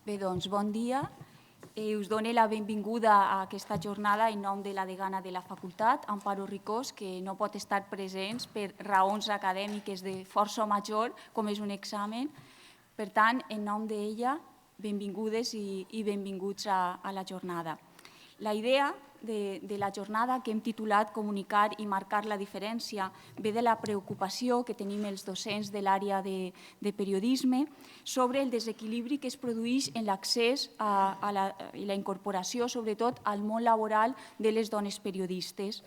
Bé, doncs, bon dia. Us dono la benvinguda a aquesta jornada en nom de la degana de la facultat, Amparo Ricós, que no pot estar present per raons acadèmiques de força major, com és un examen. Per tant, en nom d'ella, benvingudes i benvinguts a la jornada. La idea de la jornada que hem titulat Comunicar i marcar la diferència ve de la preocupació que tenim els docents de l'àrea de periodisme sobre el desequilibri que es produeix en l'accés i la incorporació, sobretot, al món laboral de les dones periodistes.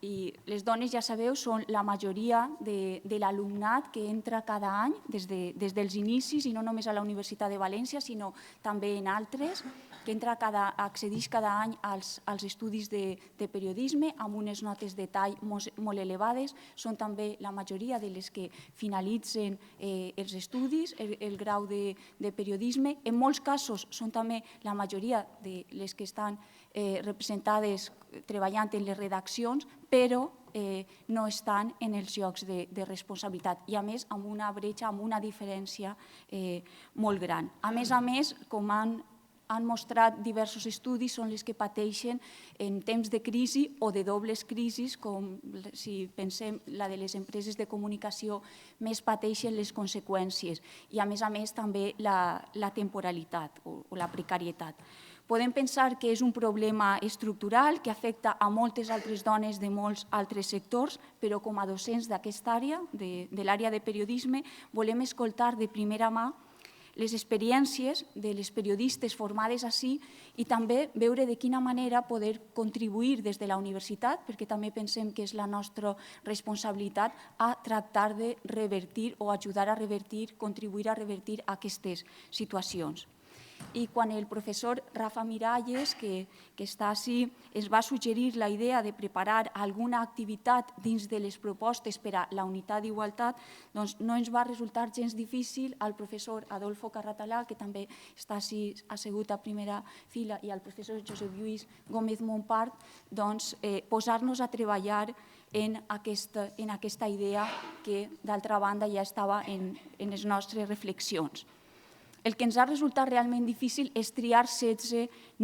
I les dones, ja sabeu, són la majoria de l'alumnat que entra cada any des dels inicis, i no només a la Universitat de València, sinó també en altres, que accedeix cada any als estudis de periodisme amb unes notes de tall molt elevades. Són també la majoria de les que finalitzen els estudis, el grau de periodisme. En molts casos són també la majoria de les que estan representades treballant en les redaccions, però no estan en els llocs de responsabilitat i, a més, amb una bretxa, amb una diferència molt gran. A més, com han mostrat diversos estudis, són les que pateixen en temps de crisi o de dobles crisis, com si pensem la de les empreses de comunicació, més pateixen les conseqüències i, a més, també la temporalitat o la precarietat. Podem pensar que és un problema estructural que afecta a moltes altres dones de molts altres sectors, però com a docents d'aquesta àrea, de l'àrea de periodisme, volem escoltar de primera mà les experiències de les periodistes formades ací i també veure de quina manera poder contribuir des de la universitat, perquè també pensem que és la nostra responsabilitat, a tractar de revertir o ajudar a revertir, contribuir a revertir aquestes situacions. I quan el professor Rafa Miralles, que està ací, ens va suggerir la idea de preparar alguna activitat dins de les propostes per a la unitat d'igualtat, doncs no ens va resultar gens difícil al professor Adolfo Carratalà, que també està ací assegut a primera fila, i al professor Josep Lluís Gómez Montpart, posar-nos a treballar en aquesta idea que, d'altra banda, ja estava en les nostres reflexions. El que ens ha resultat realment difícil és triar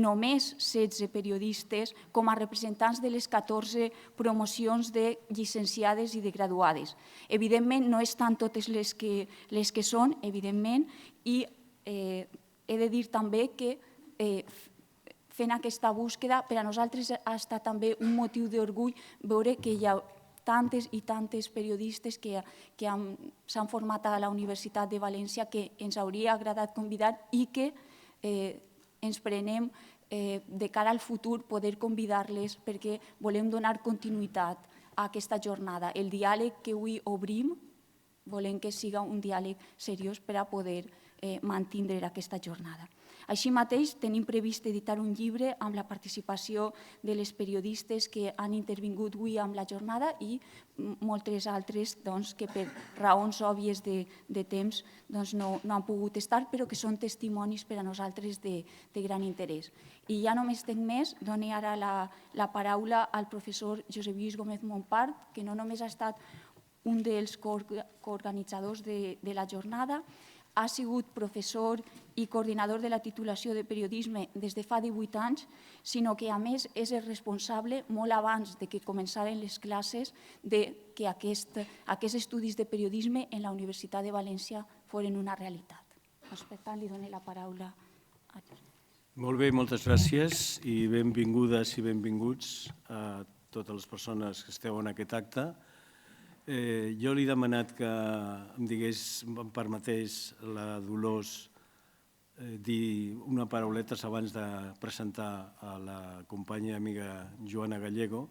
només 16 periodistes com a representants de les 14 promocions de llicenciades i de graduades. Evidentment, no estan totes les que són, evidentment, i he de dir també que fent aquesta búsqueda, per a nosaltres ha estat també un motiu d'orgull veure que hi ha tantes i tantes periodistes que s'han format a la Universitat de València que ens hauria agradat convidar i que ens prenem de cara al futur poder convidar-les perquè volem donar continuïtat a aquesta jornada. El diàleg que avui obrim volem que siga un diàleg seriós per a poder mantindre aquesta jornada. Així mateix, tenim previst editar un llibre amb la participació de les periodistes que han intervingut avui amb la jornada i moltes altres que per raons òbvies de temps no han pogut estar, però que són testimonis per a nosaltres de gran interès. I ja només tenc més, dono ara la paraula al professor Josep Lluís Gómez Montpart, que no només ha estat un dels coorganitzadors de la jornada, ha sigut professor i coordinador de la titulació de periodisme des de fa 18 anys, sinó que, a més, és el responsable, molt abans de que començaren les classes, de que aquests estudis de periodisme en la Universitat de València foren una realitat. Per tant, li dono la paraula a Josep. Molt bé, moltes gràcies i benvingudes i benvinguts a totes les persones que esteu en aquest acte. Jo li he demanat que em permetés la Dolors dir una parauletes abans de presentar a la companya i amiga Joana Gallego,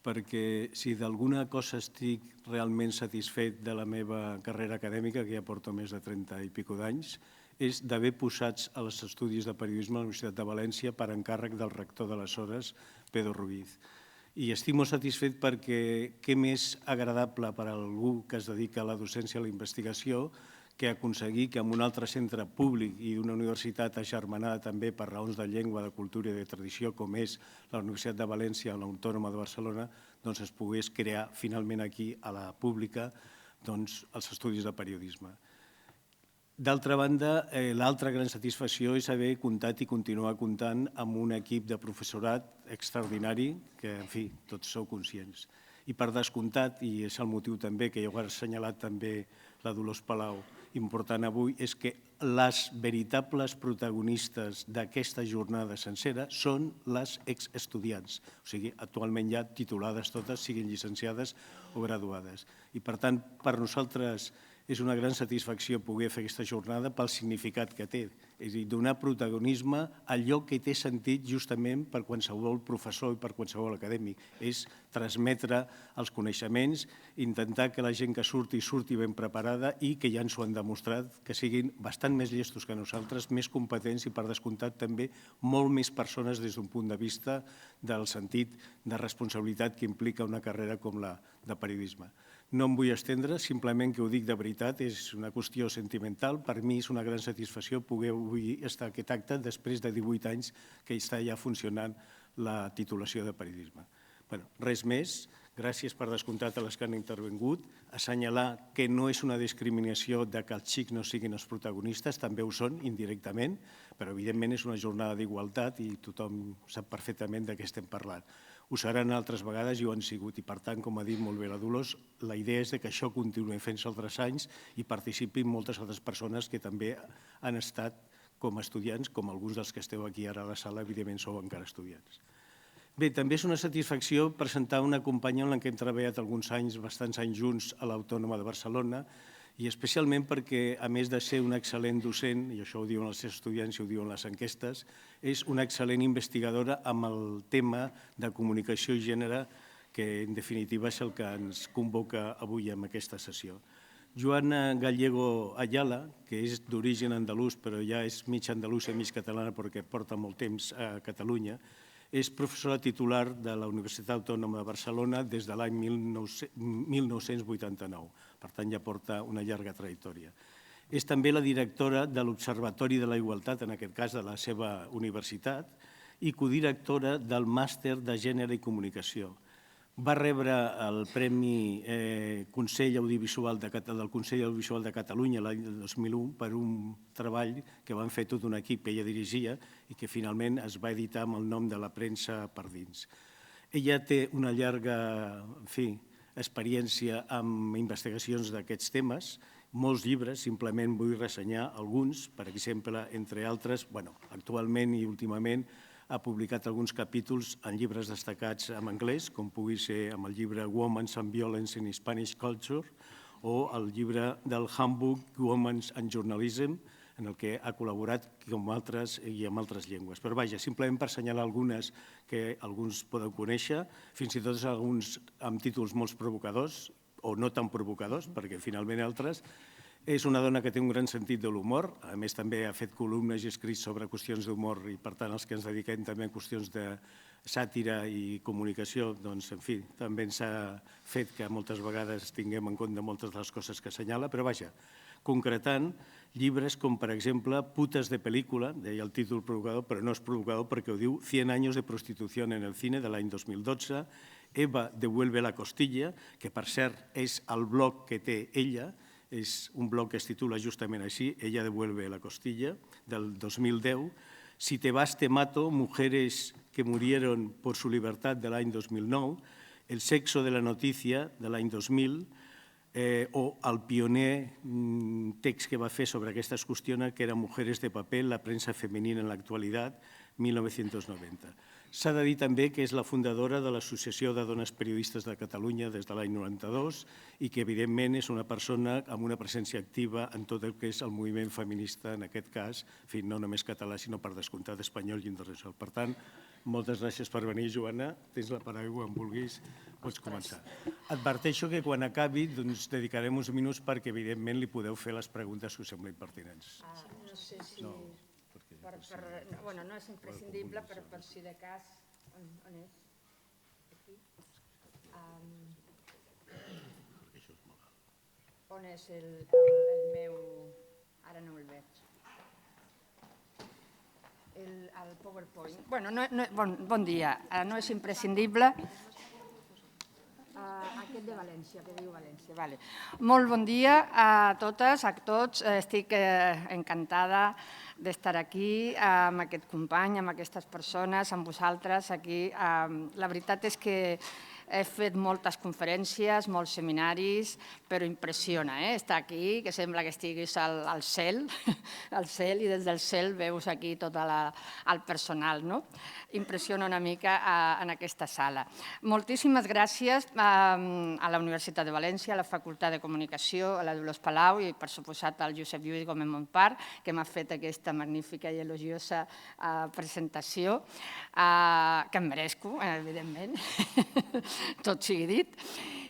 perquè si d'alguna cosa estic realment satisfet de la meva carrera acadèmica, que ja porto més de 30 i escaig d'anys, és d'haver posats als estudis de periodisme a la Universitat de València per encàrrec del rector d'aleshores, Pedro Ruiz. I estic molt satisfet perquè què més agradable per a algú que es dedica a la docència i a la investigació que aconseguir que en un altre centre públic i una universitat agermanada també per raons de llengua, de cultura i de tradició, com és la Universitat de València o l'Autònoma de Barcelona, es pogués crear finalment aquí, a la pública, els estudis de periodisme. D'altra banda, l'altra gran satisfacció és haver comptat i continuar comptant amb un equip de professorat extraordinari que, en fi, tots sou conscients. I per descomptat, i és el motiu també que ja ho ha assenyalat també la Dolors Palau, important avui, és que les veritables protagonistes d'aquesta jornada sencera són les exestudiants, o sigui, actualment ja titulades totes, siguin llicenciades o graduades. I, per tant, per nosaltres és una gran satisfacció poder fer aquesta jornada pel significat que té, és a dir, donar protagonisme a allò que té sentit justament per qualsevol professor i per qualsevol acadèmic, és transmetre els coneixements, intentar que la gent que surti ben preparada i que ja ens ho han demostrat, que siguin bastant més llestos que nosaltres, més competents i, per descomptat, també molt més persones des d'un punt de vista del sentit de responsabilitat que implica una carrera com la de periodisme. No em vull estendre, simplement que ho dic de veritat, és una qüestió sentimental. Per mi és una gran satisfacció poder avui estar a aquest acte després de 18 anys que està ja funcionant la titulació de periodisme. Res més. Gràcies per descomptat a les que han intervingut. Assenyalar que no és una discriminació que els xics no siguin els protagonistes, també ho són indirectament, però evidentment és una jornada d'igualtat i tothom sap perfectament de què estem parlant. Ho seran altres vegades i ho han sigut i, per tant, com ha dit molt bé la Dolors, la idea és que això continuï fent-se altres anys i participin moltes altres persones que també han estat com a estudiants, com alguns dels que esteu aquí ara a la sala, evidentment sou encara estudiants. Bé, també és una satisfacció presentar una companya amb la que hem treballat alguns anys, bastants anys junts a l'Autònoma de Barcelona, i especialment perquè, a més de ser una excel·lent docent, i això ho diuen els estudiants i ho diuen les enquestes, és una excel·lent investigadora amb el tema de comunicació i gènere, que en definitiva és el que ens convoca avui en aquesta sessió. Joana Gallego Ayala, que és d'origen andalús, però ja és mig andalusa i mig catalana perquè porta molt temps a Catalunya, és professora titular de la Universitat Autònoma de Barcelona des de l'any 1989. Per tant, ja porta una llarga trajectòria. És també la directora de l'Observatori de la Igualtat, en aquest cas de la seva universitat, i codirectora del Màster de Gènere i Comunicació. Va rebre el Premi Consell Audiovisual del Consell Audiovisual de Catalunya l'any 2001 per un treball que van fer tot un equip que ella dirigia i que finalment es va editar amb el nom de La premsa per dins. Ella té una llarga experiència amb investigacions d'aquests temes, molts llibres, simplement vull ressenyar alguns, per exemple, entre altres, actualment i últimament, ha publicat alguns capítols en llibres destacats en anglès, com pugui ser amb el llibre Women and Violence in Spanish Culture o el llibre del Handbook Women and Journalism, en el que ha col·laborat com altres i amb altres llengües. Però vaja, simplement per assenyalar algunes que alguns podeu conèixer, fins i tot alguns amb títols molt provocadors o no tan provocadors, perquè finalment altres. És una dona que té un gran sentit de l'humor, a més també ha fet columnes i escrits sobre qüestions d'humor i per tant els que ens dediquem també a qüestions de sàtira i comunicació, doncs en fi, també ens ha fet que moltes vegades tinguem en compte moltes de les coses que assenyala, però vaja, concretant llibres com per exemple Putes de pel·lícula, deia el títol provocador, però no és provocador perquè ho diu 100 años de prostitución en el cine de l'any 2012, Eva devuelve la costilla, que per cert és el blog que té ella, és un blog que es titula justament així, Ella devuelve la costilla, del 2010, Si te vas te mato, mujeres que murieron por su libertad de l'any 2009, El sexo de la noticia de l'any 2000, o el pioner text que va fer sobre aquestes qüestions, que era Mujeres de papel, la premsa femenina en l'actualitat, 1990. S'ha de dir també que és la fundadora de l'Associació de Dones Periodistes de Catalunya des de l'any 92 i que, evidentment, és una persona amb una presència activa en tot el que és el moviment feminista, en aquest cas, no només català, sinó per descomptat espanyol i internacional. Per tant, moltes gràcies per venir, Joana. Tens la paraula, quan vulguis, pots començar. Adverteixo que quan acabi dedicarem uns minuts perquè, evidentment, li podeu fer les preguntes que us semblin pertinents. No sé si... Bueno, no és imprescindible, però per si de cas... On és? Aquí? On és el meu... Ara no el veig. El PowerPoint. Bueno, bon dia. No és imprescindible. Aquest de València, que diu València. Vale. Molt bon dia a totes, a tots. Estic encantada d'estar aquí amb aquest company, amb aquestes persones, amb vosaltres aquí. La veritat és que he fet moltes conferències, molts seminaris, però impressiona estar aquí, que sembla que estiguis al cel, i des del cel veus aquí tot el personal. Impressiona una mica en aquesta sala. Moltíssimes gràcies a la Universitat de València, a la Facultat de Comunicació, a la Dolors Palau i, per suposat, al Josep Lluís Gómez Montpar, que m'ha fet aquesta magnífica i elogiosa presentació, que em mereixo, evidentment, tot sigui dit.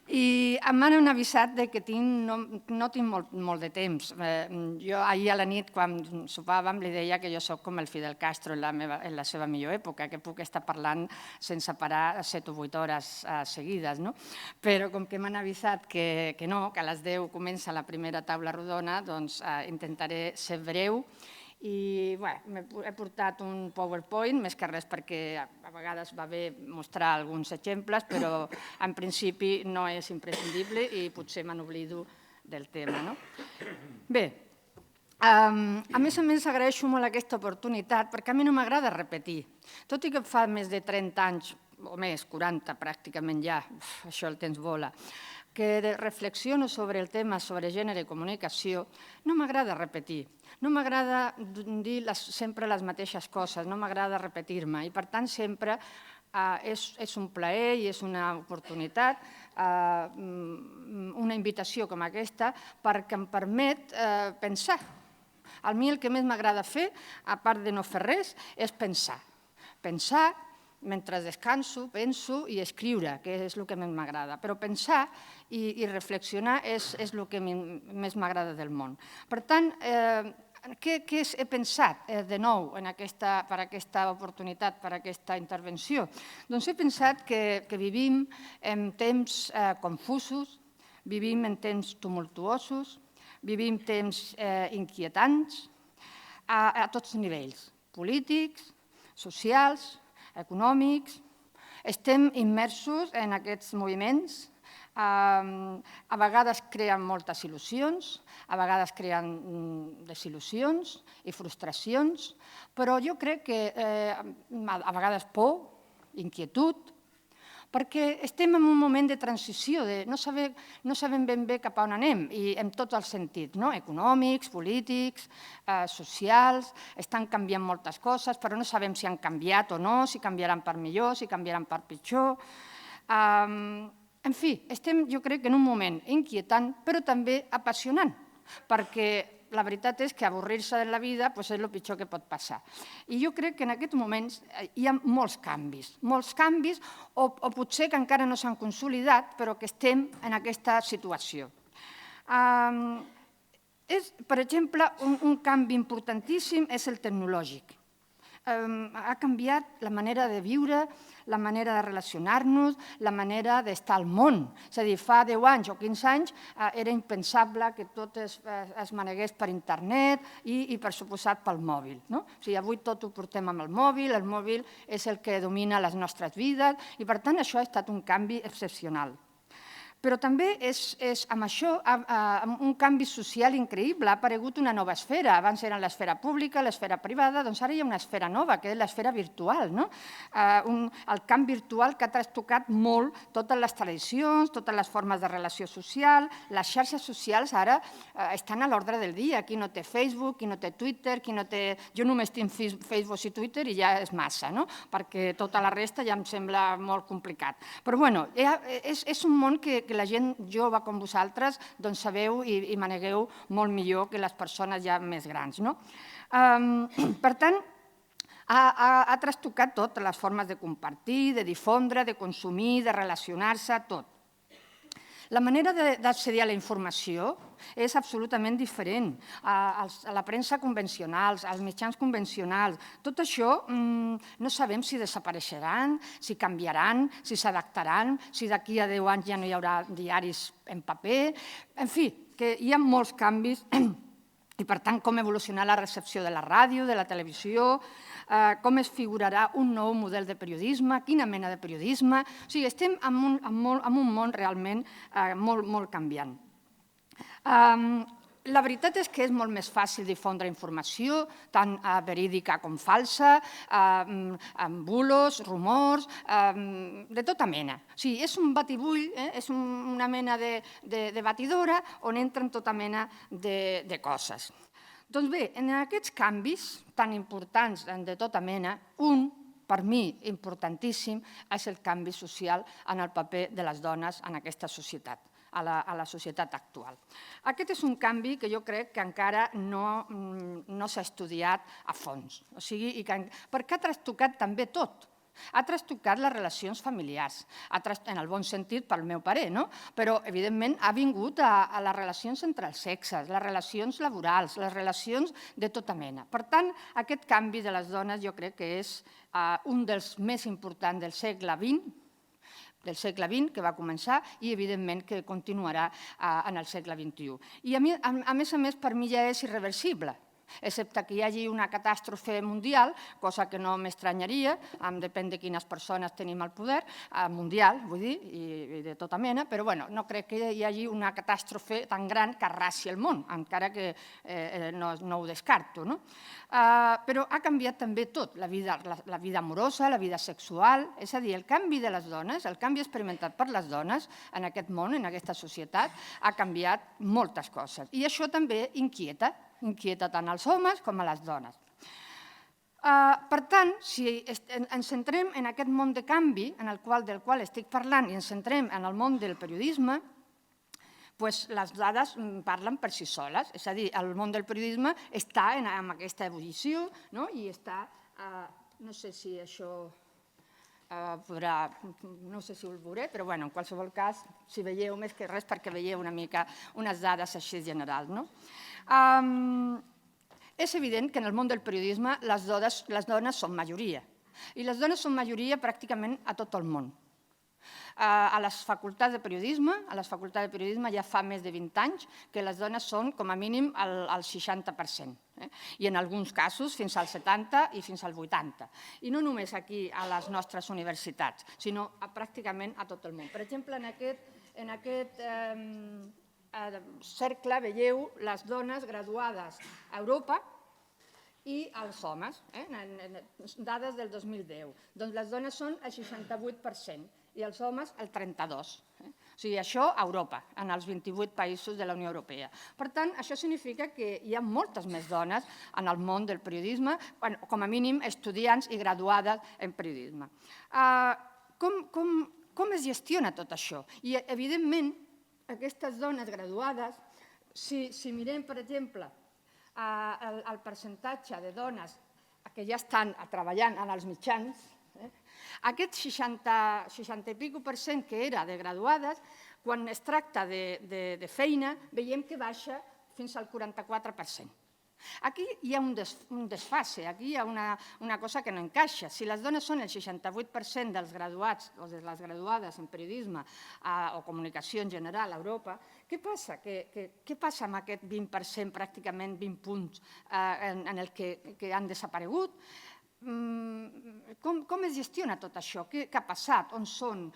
I m'han avisat que no tinc molt de temps. Jo ahir a la nit, quan sopàvem, li deia que jo soc com el Fidel Castro en la seva millor època, que puc estar parlant sense parar 7 o 8 hores seguides. Però com que m'han avisat que no, que a les 10 comença la primera taula rodona, doncs intentaré ser breu. I he portat un PowerPoint, més que res perquè a vegades va bé mostrar alguns exemples, però en principi no és imprescindible i potser me n'oblido del tema. Bé, a més agraeixo molt aquesta oportunitat perquè a mi no m'agrada repetir. Tot i que fa més de 30 anys, o més, 40 pràcticament ja, això el temps vola, que reflexiono sobre el tema, sobre gènere i comunicació, no m'agrada repetir, no m'agrada dir sempre les mateixes coses, no m'agrada repetir-me i, per tant, sempre és un plaer i és una oportunitat, una invitació com aquesta, perquè em permet pensar. A mi el que més m'agrada fer, a part de no fer res, és pensar. Pensar, mentre descanso, penso i escriure, que és el que més m'agrada. Però pensar i reflexionar és el que més m'agrada del món. Per tant, què he pensat de nou per aquesta oportunitat, per aquesta intervenció? Doncs he pensat que vivim en temps confusos, vivim en temps tumultuosos, vivim temps inquietants a tots nivells, polítics, socials, econòmics. Estem immersos en aquests moviments. A vegades creen moltes il·lusions, a vegades creen desil·lusions i frustracions, però jo crec que a vegades por, inquietud, perquè estem en un moment de transició, no sabem ben bé cap a on anem, i en tots els sentits, econòmics, polítics, socials, estan canviant moltes coses, però no sabem si han canviat o no, si canviaran per millor, si canviaran per pitjor. En fi, estem, jo crec, en un moment inquietant, però també apassionant, perquè la veritat és que avorrir-se de la vida és el pitjor que pot passar. I jo crec que en aquests moments hi ha molts canvis, o potser que encara no s'han consolidat, però que estem en aquesta situació. Per exemple, un canvi importantíssim és el tecnològic. Ha canviat la manera de viure, la manera de relacionar-nos, la manera d'estar al món. És a dir, fa 10 anys o 15 anys era impensable que tot es manegués per internet i, per suposat, pel mòbil. O sigui, avui tot ho portem amb el mòbil és el que domina les nostres vides i, per tant, això ha estat un canvi excepcional. Però també és amb això un canvi social increïble. Ha aparegut una nova esfera. Abans era l'esfera pública, l'esfera privada, doncs ara hi ha una esfera nova, que és l'esfera virtual. El camp virtual que ha trastocat molt totes les tradicions, totes les formes de relació social. Les xarxes socials ara estan a l'ordre del dia. Qui no té Facebook, qui no té Twitter, qui no té... Jo només tinc Facebook i Twitter i ja és massa, perquè tota la resta ja em sembla molt complicat. Però bueno, és un món que la gent jove com vosaltres sabeu i manegueu molt millor que les persones ja més grans. Per tant, ha trastocat totes les formes de compartir, de difondre, de consumir, de relacionar-se, tot. La manera d'accedir a la informació és absolutament diferent. A la premsa convencional, als mitjans convencionals, tot això no sabem si desapareixeran, si canviaran, si s'adaptaran, si d'aquí a 10 anys ja no hi haurà diaris en paper. En fi, que hi ha molts canvis I, per tant, com evolucionarà la recepció de la ràdio, de la televisió, com es figurarà un nou model de periodisme, quina mena de periodisme. O sigui, estem en un món realment molt canviant. La veritat és que és molt més fàcil difondre informació, tant verídica com falsa, bulos, rumors, de tota mena. O sigui, és un batibull, és una mena de batidora on entren tota mena de coses. Doncs bé, en aquests canvis tan importants de tota mena, un, per mi, importantíssim, és el canvi social en el paper de les dones en aquesta societat, a la societat actual. Aquest és un canvi que jo crec que encara no s'ha estudiat a fons, perquè ha trastocat també tot. Ha trastocat les relacions familiars, en el bon sentit pel meu parer, però evidentment ha vingut a les relacions entre els sexes, les relacions laborals, les relacions de tota mena. Per tant, aquest canvi de les dones jo crec que és un dels més importants del segle XX, que va començar i, evidentment, que continuarà en el segle XXI. I, a més, per mi ja és irreversible, excepte que hi hagi una catàstrofe mundial, cosa que no m'estranyaria, depèn de quines persones tenim el poder, mundial, vull dir, i de tota mena, però no crec que hi hagi una catàstrofe tan gran que arrasi el món, encara que no ho descarto. Però ha canviat també tot, la vida amorosa, la vida sexual, és a dir, el canvi de les dones, el canvi experimentat per les dones en aquest món, en aquesta societat, ha canviat moltes coses. I això també inquieta tant als homes com a les dones. Per tant, si ens centrem en aquest món de canvi del qual estic parlant i ens centrem en el món del periodisme, les dades parlen per si soles. És a dir, el món del periodisme està en aquesta ebullició i està, no sé si això podrà, no sé si ho veuré, però en qualsevol cas, si veieu més que res perquè veieu una mica unes dades així generals. És evident que en el món del periodisme les dones són majoria, i les dones són majoria pràcticament a tot el món. A les facultats de periodisme ja fa més de 20 anys que les dones són com a mínim el 60%, i en alguns casos fins al 70% i fins al 80%. I no només aquí a les nostres universitats, sinó pràcticament a tot el món. Per exemple, en aquest cercle veieu les dones graduades a Europa i els homes, dades del 2010. Doncs les dones són el 68% i els homes el 32%. O sigui, això a Europa, en els 28 països de la Unió Europea. Per tant, això significa que hi ha moltes més dones en el món del periodisme, com a mínim estudiants i graduades en periodisme. Com es gestiona tot això? I, evidentment, aquestes dones graduades, si mirem, per exemple, el percentatge de dones que ja estan treballant en els mitjans, aquest 60 i pico % que era de graduades, quan es tracta de feina, veiem que baixa fins al 44%. Aquí hi ha un desfase, aquí hi ha una cosa que no encaixa. Si les dones són el 68% dels graduats o de les graduades en periodisme o comunicació en general a Europa, què passa? Què passa amb aquest 20%, pràcticament 20 punts en el que han desaparegut? Com es gestiona tot això? Què ha passat? On són?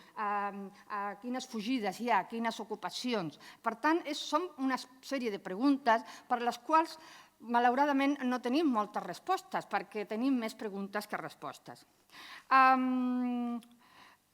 Quines fugides hi ha? Quines ocupacions? Per tant, són una sèrie de preguntes per les quals malauradament no tenim moltes respostes, perquè tenim més preguntes que respostes.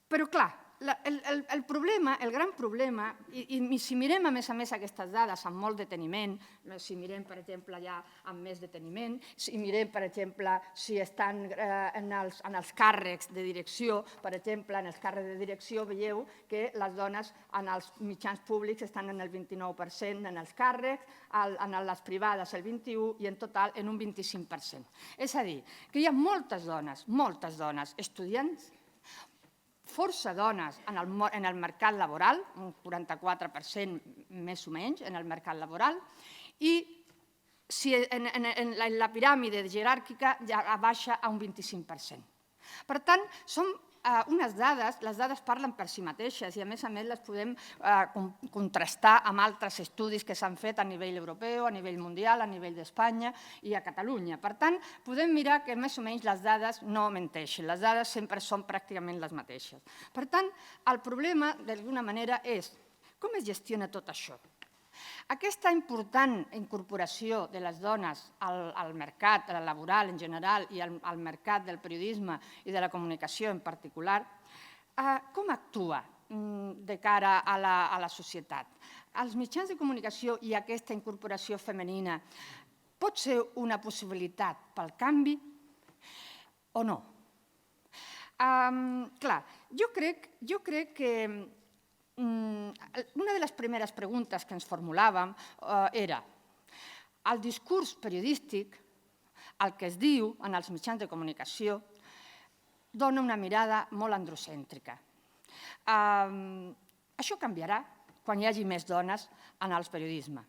Però, clar, el problema, el gran problema, i si mirem a més aquestes dades amb molt deteniment, si mirem, per exemple, ja amb més deteniment, si mirem, per exemple, si estan en els càrrecs de direcció, per exemple, en els càrrecs de direcció veieu que les dones en els mitjans públics estan en el 29%, en els càrrecs, en les privades el 21% i en total en un 25%. És a dir, que hi ha moltes dones estudiants, força dones en el mercat laboral, un 44% més o menys en el mercat laboral, i en la piràmide jeràrquica ja baixa a un 25%. Per tant, són unes dades, les dades parlen per si mateixes i a més les podem contrastar amb altres estudis que s'han fet a nivell europeu, a nivell mundial, a nivell d'Espanya i a Catalunya. Per tant, podem mirar que més o menys les dades no menteixen, les dades sempre són pràcticament les mateixes. Per tant, el problema, d'alguna manera, és com es gestiona tot això. Aquesta important incorporació de les dones al mercat laboral en general i al mercat del periodisme i de la comunicació en particular, com actua de cara a la societat? Els mitjans de comunicació i aquesta incorporació femenina pot ser una possibilitat pel canvi o no? Clar, jo crec que una de les primeres preguntes que ens formulàvem era el discurs periodístic, el que es diu en els mitjans de comunicació, dona una mirada molt androcèntrica. Això canviarà quan hi hagi més dones en el periodisme.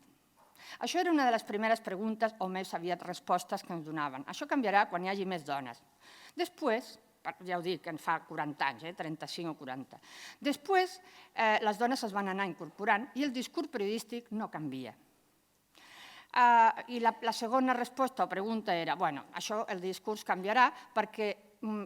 Això era una de les primeres preguntes o més aviat respostes que ens donaven. Això canviarà quan hi hagi més dones. Després, ja ho dic, en fa 40 anys, 35 o 40. Després, les dones es van anar incorporant i el discurs periodístic no canvia. I la segona resposta o pregunta era, bueno, això, el discurs canviarà perquè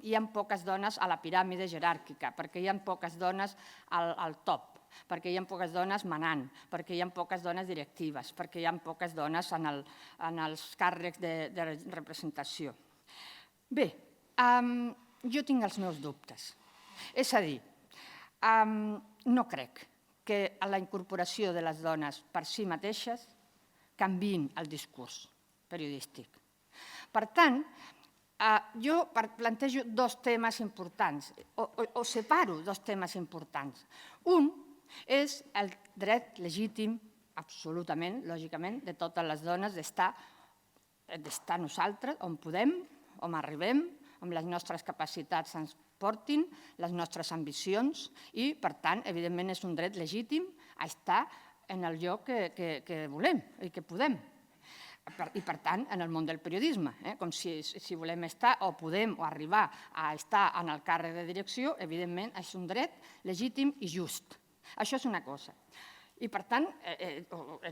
hi ha poques dones a la piràmide jeràrquica, perquè hi ha poques dones al top, perquè hi ha poques dones manant, perquè hi ha poques dones directives, perquè hi ha poques dones en els càrrecs de representació. Bé, jo tinc els meus dubtes. És a dir, no crec que la incorporació de les dones per si mateixes canviïn el discurs periodístic. Per tant, jo plantejo dos temes importants, o separo dos temes importants. Un és el dret legítim, absolutament, lògicament, de totes les dones d'estar nosaltres on podem, on arribem, amb les nostres capacitats ens portin, les nostres ambicions i, per tant, evidentment és un dret legítim a estar en el lloc que volem i que podem. I, per tant, en el món del periodisme, com si volem estar o podem o arribar a estar en el càrrec de direcció, evidentment és un dret legítim i just. Això és una cosa. I, per tant,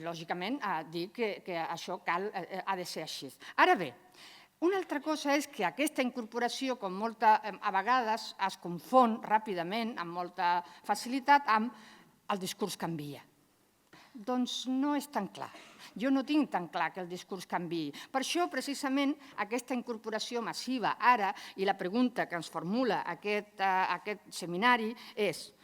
lògicament, dir que això ha de ser així. Ara bé, una altra cosa és que aquesta incorporació, com a vegades, es confon ràpidament, amb molta facilitat, amb el discurs canvia. Doncs no és tan clar. Jo no tinc tan clar que el discurs canviï. Per això, precisament, aquesta incorporació massiva ara, i la pregunta que ens formula aquest seminari és: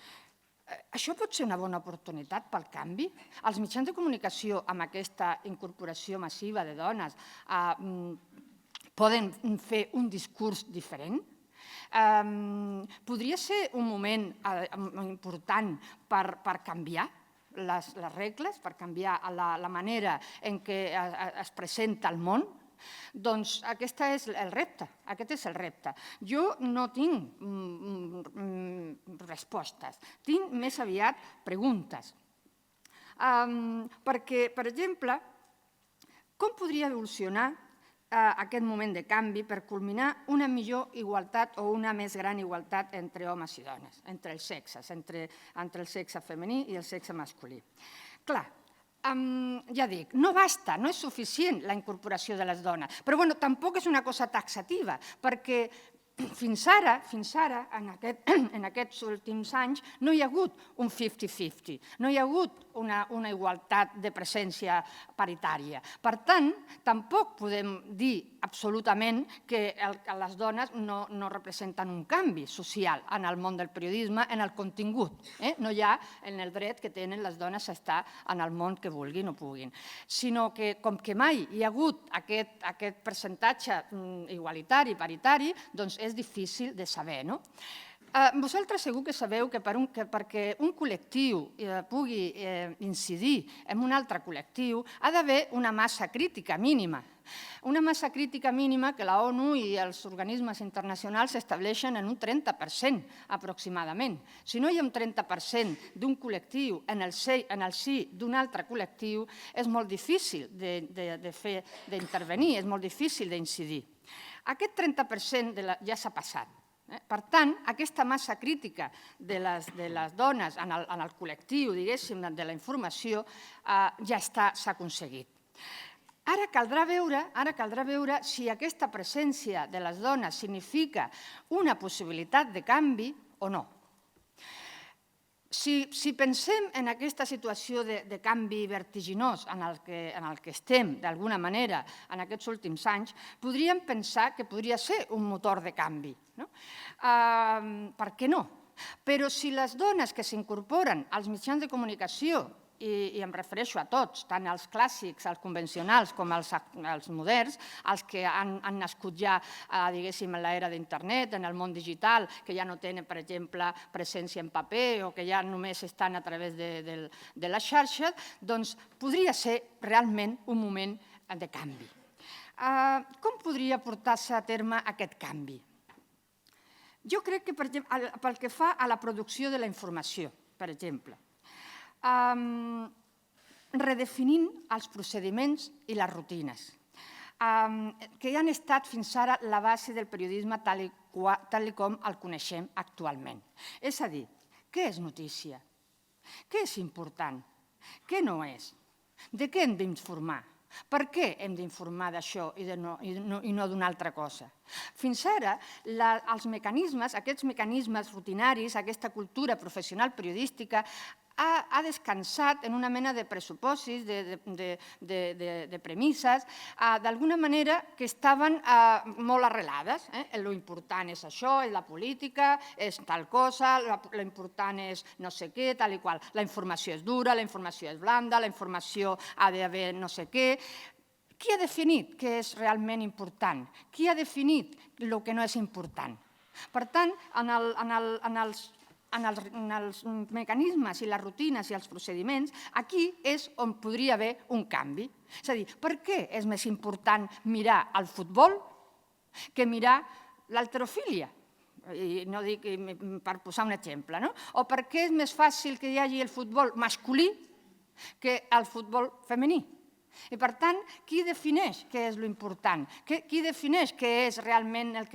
això pot ser una bona oportunitat pel canvi? Els mitjans de comunicació, amb aquesta incorporació massiva de dones, poden fer un discurs diferent? Podria ser un moment important per canviar les regles, per canviar la manera en què es presenta el món? Doncs aquest és el repte. Jo no tinc respostes, tinc més aviat preguntes. Perquè, per exemple, com podria evolucionar aquest moment de canvi per culminar una millor igualtat o una més gran igualtat entre homes i dones, entre els sexes, entre el sexe femení i el sexe masculí? Clar, ja dic, no basta, no és suficient la incorporació de les dones, però tampoc és una cosa taxativa, perquè fins ara, en aquests últims anys, no hi ha hagut un 50-50, no hi ha hagut una igualtat de presència paritària. Per tant, tampoc podem dir absolutament que les dones no representen un canvi social en el món del periodisme, en el contingut. No hi ha en el dret que tenen les dones a estar en el món que vulguin o puguin, sinó que com que mai hi ha hagut aquest percentatge igualitari, paritari, doncs és difícil de saber, no? Vosaltres segur que sabeu que perquè un col·lectiu pugui incidir en un altre col·lectiu ha d'haver una massa crítica mínima. Una massa crítica mínima que la ONU i els organismes internacionals estableixen en un 30% aproximadament. Si no hi ha un 30% d'un col·lectiu en el si d'un altre col·lectiu, és molt difícil d'intervenir, és molt difícil d'incidir. Aquest 30% ja s'ha passat. Per tant, aquesta massa crítica de les dones en el col·lectiu, diguéssim, de la informació, ja s'ha aconseguit. Ara caldrà veure si aquesta presència de les dones significa una possibilitat de canvi o no. Si pensem en aquesta situació de canvi vertiginós en el que estem, d'alguna manera, en aquests últims anys, podríem pensar que podria ser un motor de canvi. Per què no? Però si les dones que s'incorporen als mitjans de comunicació, i em refereixo a tots, tant als clàssics, als convencionals, com als moderns, els que han nascut ja, diguéssim, en l'era d'internet, en el món digital, que ja no tenen, per exemple, presència en paper o que ja només estan a través de les xarxes, doncs podria ser realment un moment de canvi. Com podria portar-se a terme aquest canvi? Jo crec que, pel que fa a la producció de la informació, per exemple, redefinint els procediments i les rutines, que han estat fins ara la base del periodisme tal com el coneixem actualment. És a dir, què és notícia? Què és important? Què no és? De què hem d'informar? Per què hem d'informar d'això i no d'una altra cosa? Fins ara, els mecanismes, aquests mecanismes rutinaris, aquesta cultura professional periodística, ha descansat en una mena de pressupòsits, de premisses, d'alguna manera que estaven molt arrelades. Lo important és això, és la política, és tal cosa, lo important és no sé què, tal i qual. La informació és dura, la informació és blanda, la informació ha d'haver no sé què. Qui ha definit què és realment important? Qui ha definit el que no és important? Per tant, en els mecanismes i les rutines i els procediments, aquí és on podria haver un canvi. És a dir, per què és més important mirar el futbol que mirar l'halterofília? No dic per posar un exemple, no? O per què és més fàcil que hi hagi el futbol masculí que el futbol femení? I, per tant, qui defineix què és l'important? Qui defineix què és realment del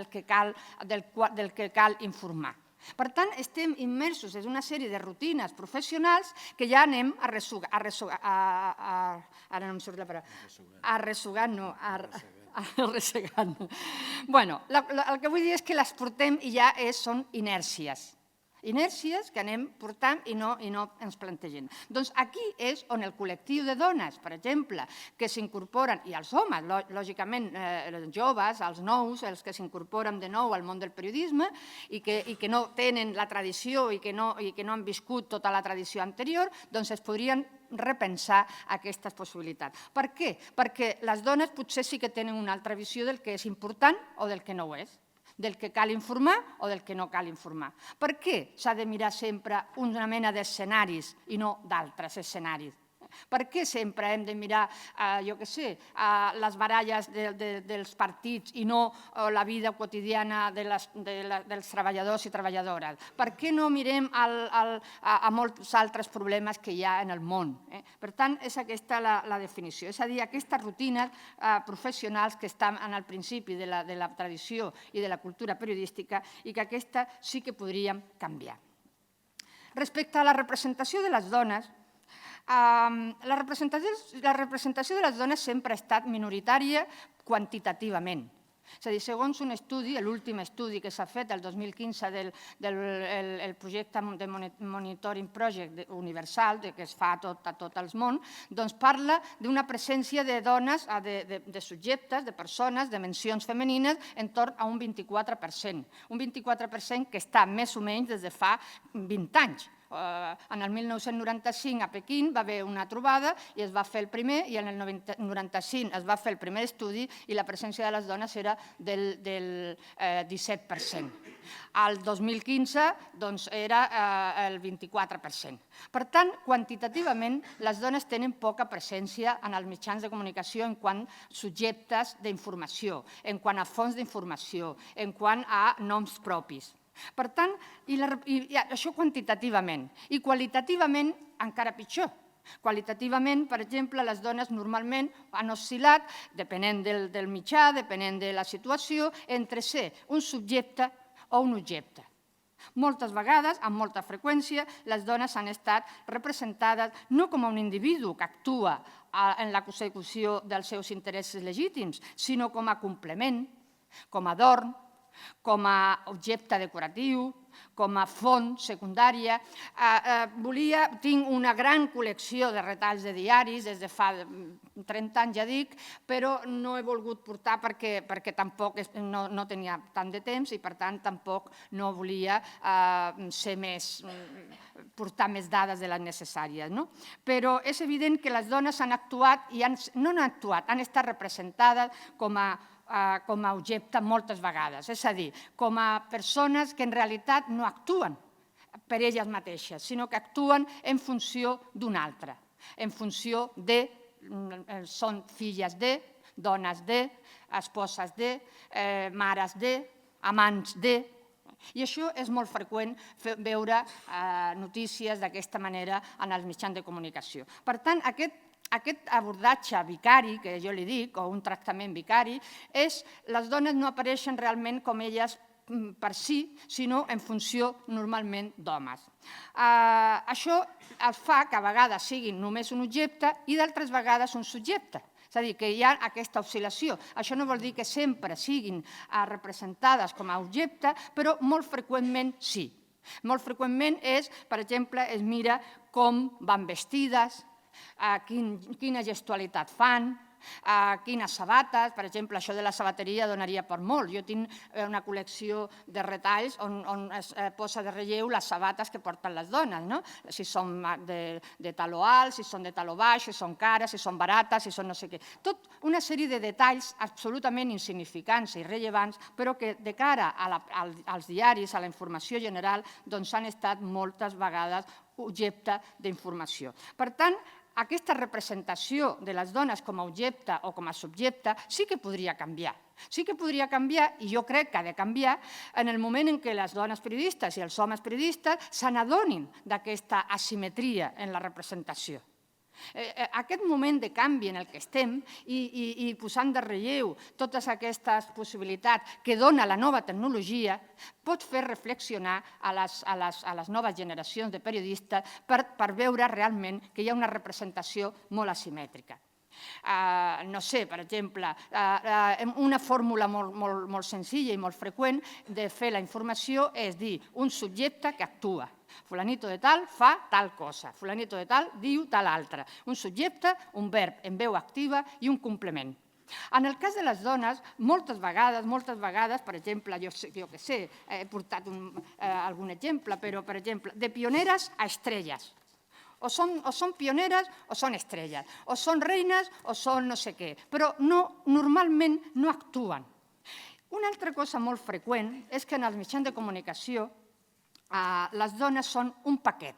que cal informar? Per tant, estem immersos en una sèrie de rutines professionals que ja anem arrossegant. El que vull dir és que les portem i ja són inèrcies. Inèrcies que anem portant i no ens plantegem. Doncs aquí és on el col·lectiu de dones, per exemple, que s'incorporen, i els homes, lògicament, els joves, els nous, els que s'incorporen de nou al món del periodisme i que no tenen la tradició i que no han viscut tota la tradició anterior, doncs es podrien repensar aquestes possibilitats. Per què? Perquè les dones potser sí que tenen una altra visió del que és important o del que no ho és, del que cal informar o del que no cal informar. Per què s'ha de mirar sempre una mena d'escenaris i no d'altres escenaris? Per què sempre hem de mirar, jo què sé, les baralles dels partits i no la vida quotidiana dels treballadors i treballadores? Per què no mirem a molts altres problemes que hi ha en el món? Per tant, és aquesta la definició. És a dir, aquestes rutines professionals que estan en el principi de la tradició i de la cultura periodística i que aquesta sí que podríem canviar. Respecte a la representació de les dones, la representació de les dones sempre ha estat minoritària quantitativament. És a dir, segons un estudi, l'últim estudi que s'ha fet el 2015 del projecte de Monitoring Project Universal, que es fa a tot el món, doncs parla d'una presència de dones, de subjectes, de persones, de mencions femenines, en torn a un 24%. Un 24% que està més o menys des de fa 20 anys. En el 1995 a Pequín va haver una trobada i es va fer el primer i en el 95 es va fer el primer estudi i la presència de les dones era del 17%. Al 2015 era el 24%. Per tant, quantitativament, les dones tenen poca presència en els mitjans de comunicació en quant a subjectes d'informació, en quant a fonts d'informació, en quant a noms propis. Per tant, això quantitativament. I qualitativament encara pitjor, Qualitativament, per exemple, les dones normalment han oscil·lat, depenent del mitjà, depenent de la situació, entre ser un subjecte o un objecte. Moltes vegades, amb molta freqüència, les dones han estat representades no com a un individu que actua en la consecució dels seus interessos legítims, sinó com a complement, com a adorn, com a objecte decoratiu, com a font secundària. Tinc una gran col·lecció de retalls de diaris des de fa 30 anys, ja dic, però no he volgut portar perquè tampoc no tenia tant de temps i, per tant, tampoc no volia portar més dades de les necessàries. Però és evident que les dones han actuat, i no han actuat, han estat representades com a objecte moltes vegades, és a dir, com a persones que en realitat no actuen per elles mateixes, sinó que actuen en funció d'un altre, en funció de, són filles de, dones de, esposes de, mares de, amants de, i això és molt freqüent veure notícies d'aquesta manera en els mitjans de comunicació. Per tant, aquest abordatge vicari, que jo li dic, o un tractament vicari, les dones no apareixen realment com elles per si, sinó en funció normalment d'homes. Això els fa que a vegades siguin només un objecte i d'altres vegades un subjecte. És a dir, que hi ha aquesta oscil·lació. Això no vol dir que sempre siguin representades com a objecte, però molt freqüentment sí. Molt freqüentment per exemple, es mira com van vestides, quina gestualitat fan, quines sabates. Per exemple, això de la sabateria donaria per molt. Jo tinc una col·lecció de retalls on es posa de relleu les sabates que porten les dones, si són de taló alt, si són de taló baix, si són cares, si són barates, si són no sé què. Tot una sèrie de detalls absolutament insignificants i irrellevants, però que de cara als diaris, a la informació general, han estat moltes vegades objecte d'informació. Per tant, aquesta representació de les dones com a objecte o com a subjecte sí que podria canviar. Sí que podria canviar, i jo crec que ha de canviar, en el moment en què les dones periodistes i els homes periodistes se n'adonin d'aquesta asimetria en la representació. Aquest moment de canvi en el que estem i posant de relleu totes aquestes possibilitats que dona la nova tecnologia pot fer reflexionar a les noves generacions de periodistes per veure realment que hi ha una representació molt asimètrica. No sé, per exemple, una fórmula molt senzilla i molt freqüent de fer la informació és dir un subjecte que actua. Fulanito de tal fa tal cosa, fulanito de tal diu tal altra. Un subjecte, un verb en veu activa i un complement. En el cas de les dones, moltes vegades, per exemple, jo que sé, he portat algun exemple, però, per exemple, de pioneres a estrelles. O són pioneres o són estrelles, o són reines o són no sé què, però normalment no actuen. Una altra cosa molt freqüent és que en els mitjans de comunicació les dones són un paquet.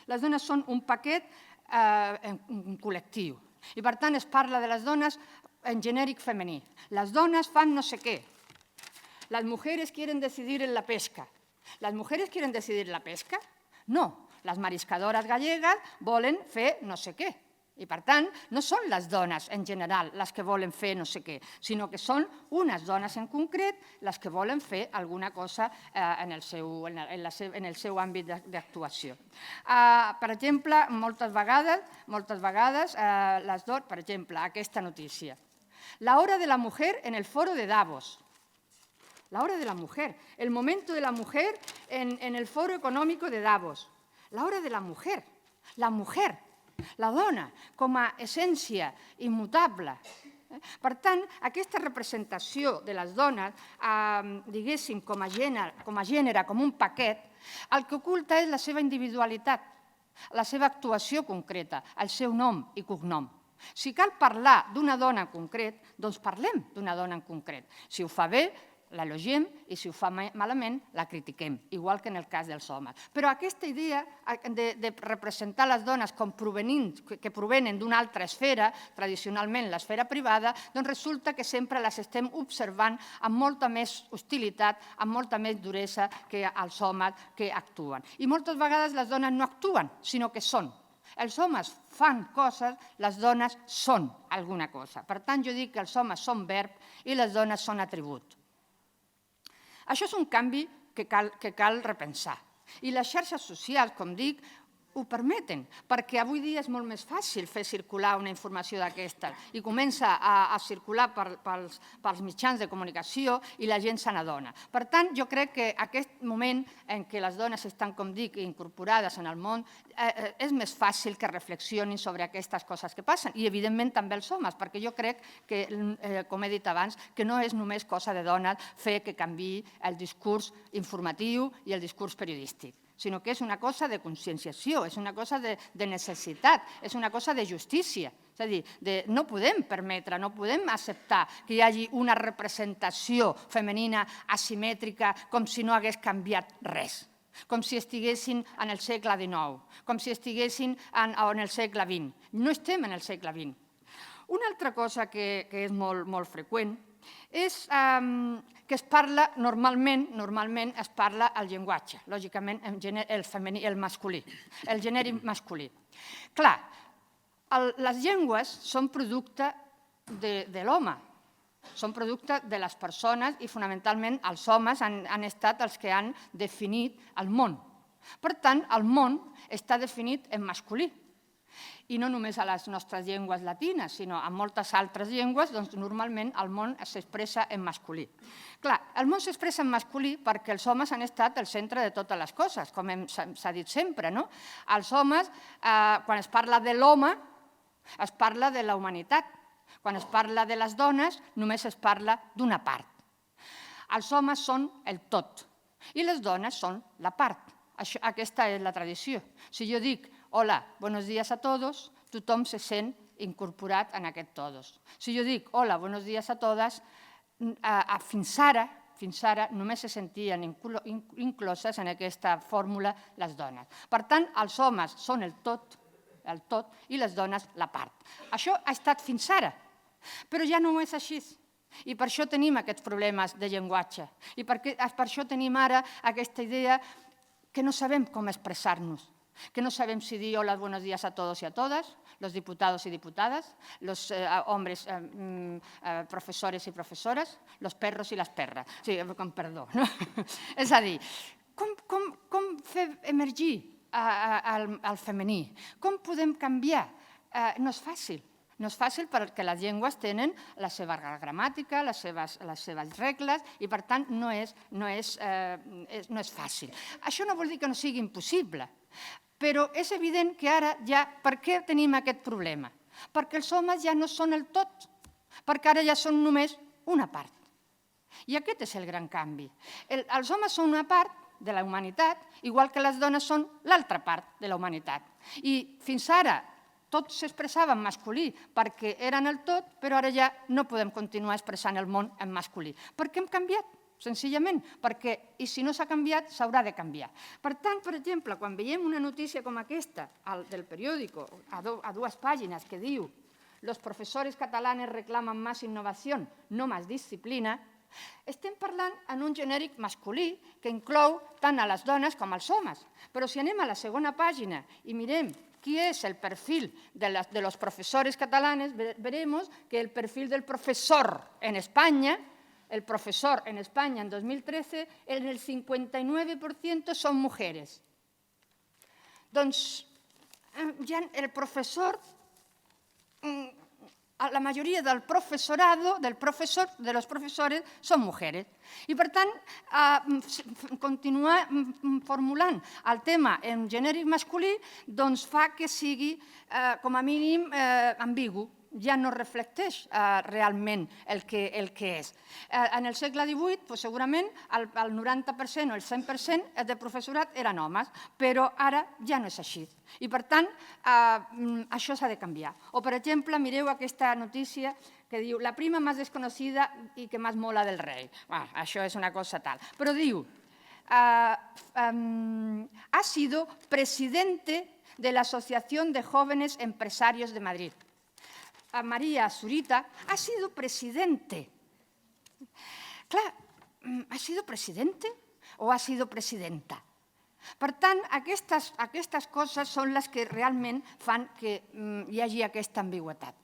Les dones són un paquet col·lectiu i, per tant, es parla de les dones en genèric femení. Les dones fan no sé què. Las mujeres quieren decidir en la pesca. ¿Las mujeres quieren decidir en la pesca? No. Les mariscadores gallegues volen fer no sé què. I, per tant, no són les dones en general les que volen fer no sé què, sinó que són unes dones en concret les que volen fer alguna cosa en el seu àmbit d'actuació. Per exemple, moltes vegades, per exemple, aquesta notícia. La hora de la mujer en el foro de Davos. La hora de la mujer, el momento de la mujer en el foro económico de Davos. La hora de la mujer, la dona, com a essència immutable. Per tant, aquesta representació de les dones, diguéssim, com a gènere, com un paquet, el que oculta és la seva individualitat, la seva actuació concreta, el seu nom i cognom. Si cal parlar d'una dona en concret, doncs parlem d'una dona en concret. Si ho fa bé, l'elogiem i si ho fa malament, la critiquem, igual que en el cas dels homes. Però aquesta idea de representar les dones que provenen d'una altra esfera, tradicionalment l'esfera privada, doncs resulta que sempre les estem observant amb molta més hostilitat, amb molta més duresa que els homes que actuen. I moltes vegades les dones no actuen, sinó que són. els homes fan coses, les dones són alguna cosa. Per tant, jo dic que els homes són verb i les dones són atribut. Això és un canvi que cal repensar. I les xarxes socials, com dic, ho permeten, perquè avui dia és molt més fàcil fer circular una informació d'aquestes i comença a circular pels mitjans de comunicació i la gent se n'adona. Per tant, jo crec que aquest moment en què les dones estan, com dic, incorporades en el món, és més fàcil que reflexionin sobre aquestes coses que passen i, evidentment, també els homes, perquè jo crec que, com he dit abans, que no és només cosa de dones fer que canviï el discurs informatiu i el discurs periodístic, sinó que és una cosa de conscienciació, és una cosa de necessitat, és una cosa de justícia. És a dir, no podem permetre, no podem acceptar que hi hagi una representació femenina asimètrica com si no hagués canviat res, com si estiguessin en el segle XIX, com si estiguessin en el segle XX. No estem en el segle XX. Una altra cosa que és molt freqüent és que es parla normalment es parla el llenguatge, lògicament el femení, el masculí, el genèric masculí. Clar, les llengües són producte de l'home, són producte de les persones i fonamentalment els homes han estat els que han definit el món. Per tant, el món està definit en masculí. I no només a les nostres llengües latines, sinó en moltes altres llengües, doncs normalment el món s'expressa en masculí. Clar, el món s'expressa en masculí perquè els homes han estat el centre de totes les coses, com s'ha dit sempre, no? Els homes, quan es parla de l'home, es parla de la humanitat. Quan es parla de les dones, només es parla d'una part. Els homes són el tot i les dones són la part. Aquesta és la tradició. Si jo dic hola, buenos días a todos, tothom se sent incorporat en aquest todos. Si jo dic hola, buenos días a todas, fins ara només se sentien incloses en aquesta fórmula les dones. Per tant, els homes són el tot, i les dones la part. Això ha estat fins ara, però ja no és així. I per això tenim aquests problemes de llenguatge. I per això tenim ara aquesta idea que no sabem com expressar-nos, que no sabem si dir hola, buenos días a todos y a todas, los diputados y diputadas, los hombres profesores y profesoras, los perros y las perras. Sí, con perdó. És a dir, com fer emergir el femení? Com podem canviar? No és fàcil. No és fàcil perquè les llengües tenen la seva gramàtica, les seves regles i, per tant, no és fàcil. Això no vol dir que no sigui impossible, però és evident que ara ja... Per què tenim aquest problema? Perquè els homes ja no són el tot, perquè ara ja són només una part. I aquest és el gran canvi. Els homes són una part de la humanitat, igual que les dones són l'altra part de la humanitat. I fins ara tot s'expressava en masculí perquè eren el tot, però ara ja no podem continuar expressant el món en masculí. Per què hem canviat? Senzillament perquè, i si no s'ha canviat, s'haurà de canviar. Per tant, per exemple, quan veiem una notícia com aquesta del periòdico, a dues pàgines, que diu «Los profesores catalanes reclaman más innovación, no más disciplina», estem parlant en un genèric masculí que inclou tant a les dones com als homes. Però si anem a la segona pàgina i mirem qui és el perfil de los profesores catalanes, veremos que el perfil del profesor en España, el profesor en España en 2013, en el 59% son mujeres. Doncs ja el professor, la majoria del professorado, de los profesores, són mujeres. I, per tant, continuar formulant el tema en genèric masculí doncs fa que sigui, com a mínim, ambigu. Ja no reflecteix realment el que és. En el segle XVIII, segurament, el 90% o el 100% de professorat eren homes, però ara ja no és així. I, per tant, això s'ha de canviar. O, per exemple, mireu aquesta notícia que diu «La prima más desconocida y que más mola del rei». Això és una cosa tal. Però diu «Ha sido presidente de la Asociación de Jóvenes Empresarios de Madrid». María Zurita ha sido presidente. Clar, ¿ha sido presidente o ha sido presidenta? Per tant, aquestes coses són les que realment fan que hi hagi aquesta ambigüitat.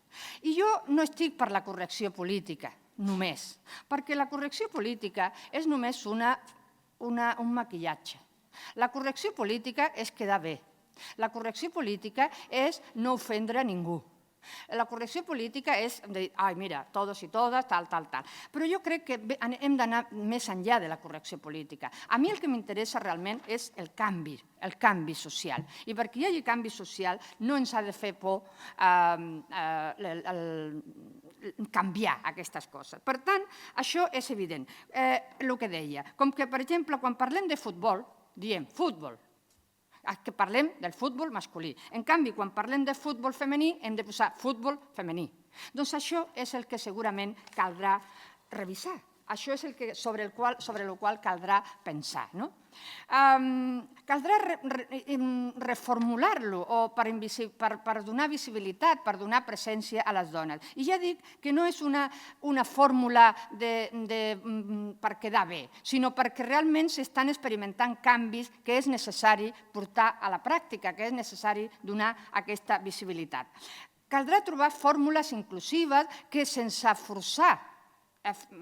I jo no estic per la correcció política, només, perquè la correcció política és només un maquillatge. La correcció política és quedar bé. La correcció política és no ofendre a ningú. La correcció política és dir, ai, mira, todos i todas, tal. Però jo crec que hem d'anar més enllà de la correcció política. A mi el que m'interessa realment és el canvi social. I perquè hi hagi canvi social no ens ha de fer por canviar aquestes coses. Per tant, això és evident. El que deia, com que, per exemple, quan parlem de futbol, diem futbol, que parlem del futbol masculí. En canvi, quan parlem de futbol femení, hem de posar futbol femení. Doncs això és el que segurament caldrà revisar. Això és sobre el qual caldrà pensar. Caldrà reformular-lo per donar visibilitat, per donar presència a les dones. I ja dic que no és una fórmula per quedar bé, sinó perquè realment s'estan experimentant canvis que és necessari portar a la pràctica, que és necessari donar aquesta visibilitat. Caldrà trobar fórmules inclusives que, sense forçar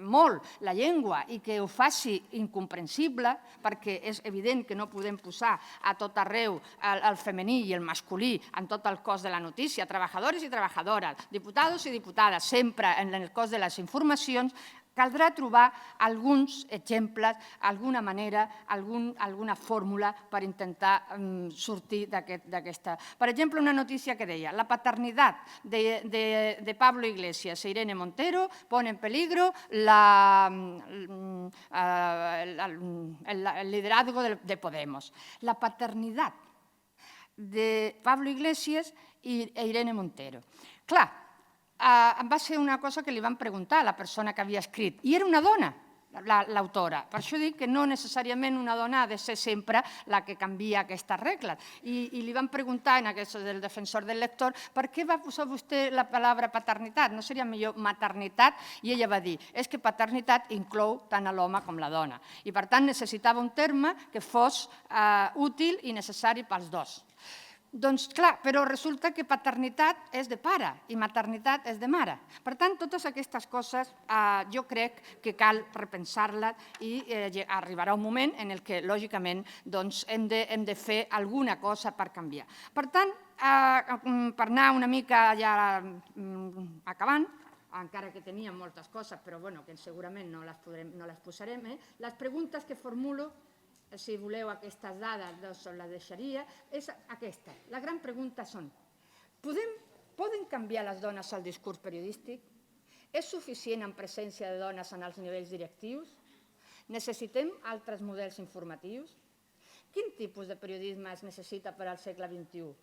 molt la llengua i que ho faci incomprensible, perquè és evident que no podem posar a tot arreu el femení i el masculí en tot el cos de la notícia, treballadors i treballadores, diputados i diputades, sempre en el cos de les informacions. Caldrà trobar alguns exemples, alguna manera, alguna fórmula per intentar sortir d'aquesta. Per exemple, una notícia que deia la paternitat de Pablo Iglesias e Irene Montero pone en peligro el liderazgo de Podemos. La paternitat de Pablo Iglesias e Irene Montero. Clar, va ser una cosa que li van preguntar a la persona que havia escrit, i era una dona, l'autora. Per això dic que no necessàriament una dona ha de ser sempre la que canvia aquestes regles. I li van preguntar, en aquest del defensor del lector, per què va posar vostè la paraula paternitat? No seria millor maternitat? I ella va dir, és que paternitat inclou tant a l'home com la dona. I per tant necessitava un terme que fos útil i necessari pels dos. Doncs clar, però resulta que paternitat és de pare i maternitat és de mare. Per tant, totes aquestes coses jo crec que cal repensar-les i arribarà un moment en què, lògicament, hem de fer alguna cosa per canviar. Per tant, per anar una mica ja acabant, encara que teníem moltes coses, però que segurament no les posarem, les preguntes que formulo, si voleu aquestes dades, les deixaria, és aquesta. La gran pregunta són, poden canviar les dones el discurs periodístic? És suficient en presència de dones en els nivells directius? Necessitem altres models informatius? Quin tipus de periodisme es necessita per al segle XXI?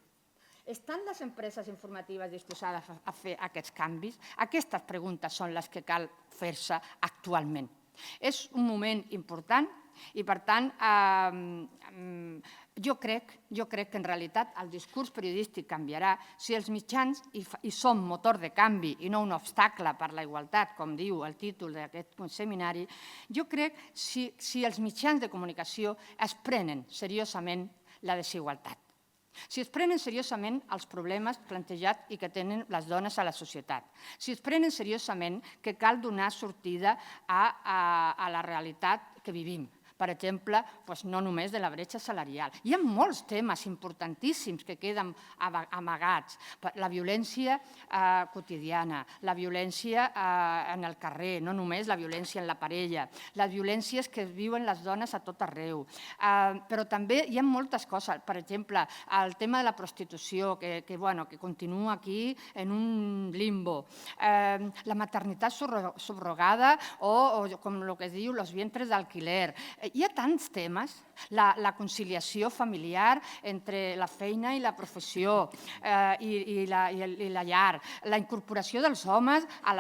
Estan les empreses informatives disposades a fer aquests canvis? Aquestes preguntes són les que cal fer-se actualment. És un moment important i, per tant, jo crec que en realitat el discurs periodístic canviarà si els mitjans hi són motor de canvi i no un obstacle per la igualtat, com diu el títol d'aquest seminari. Jo crec que si els mitjans de comunicació es prenen seriosament la desigualtat, si es prenen seriosament els problemes plantejats i que tenen les dones a la societat, si es prenen seriosament que cal donar sortida a la realitat que vivim, per exemple, no només de la bretxa salarial. Hi ha molts temes importantíssims que queden amagats. La violència quotidiana, la violència en el carrer, no només la violència en la parella, les violències que viuen les dones a tot arreu. Però també hi ha moltes coses. Per exemple, el tema de la prostitució, que continua aquí en un limbo. La maternitat subrogada o, com el que es diu, los vientres d'alquiler. Hi ha tants temes, la conciliació familiar entre la feina i la professió i la llar, la incorporació dels homes a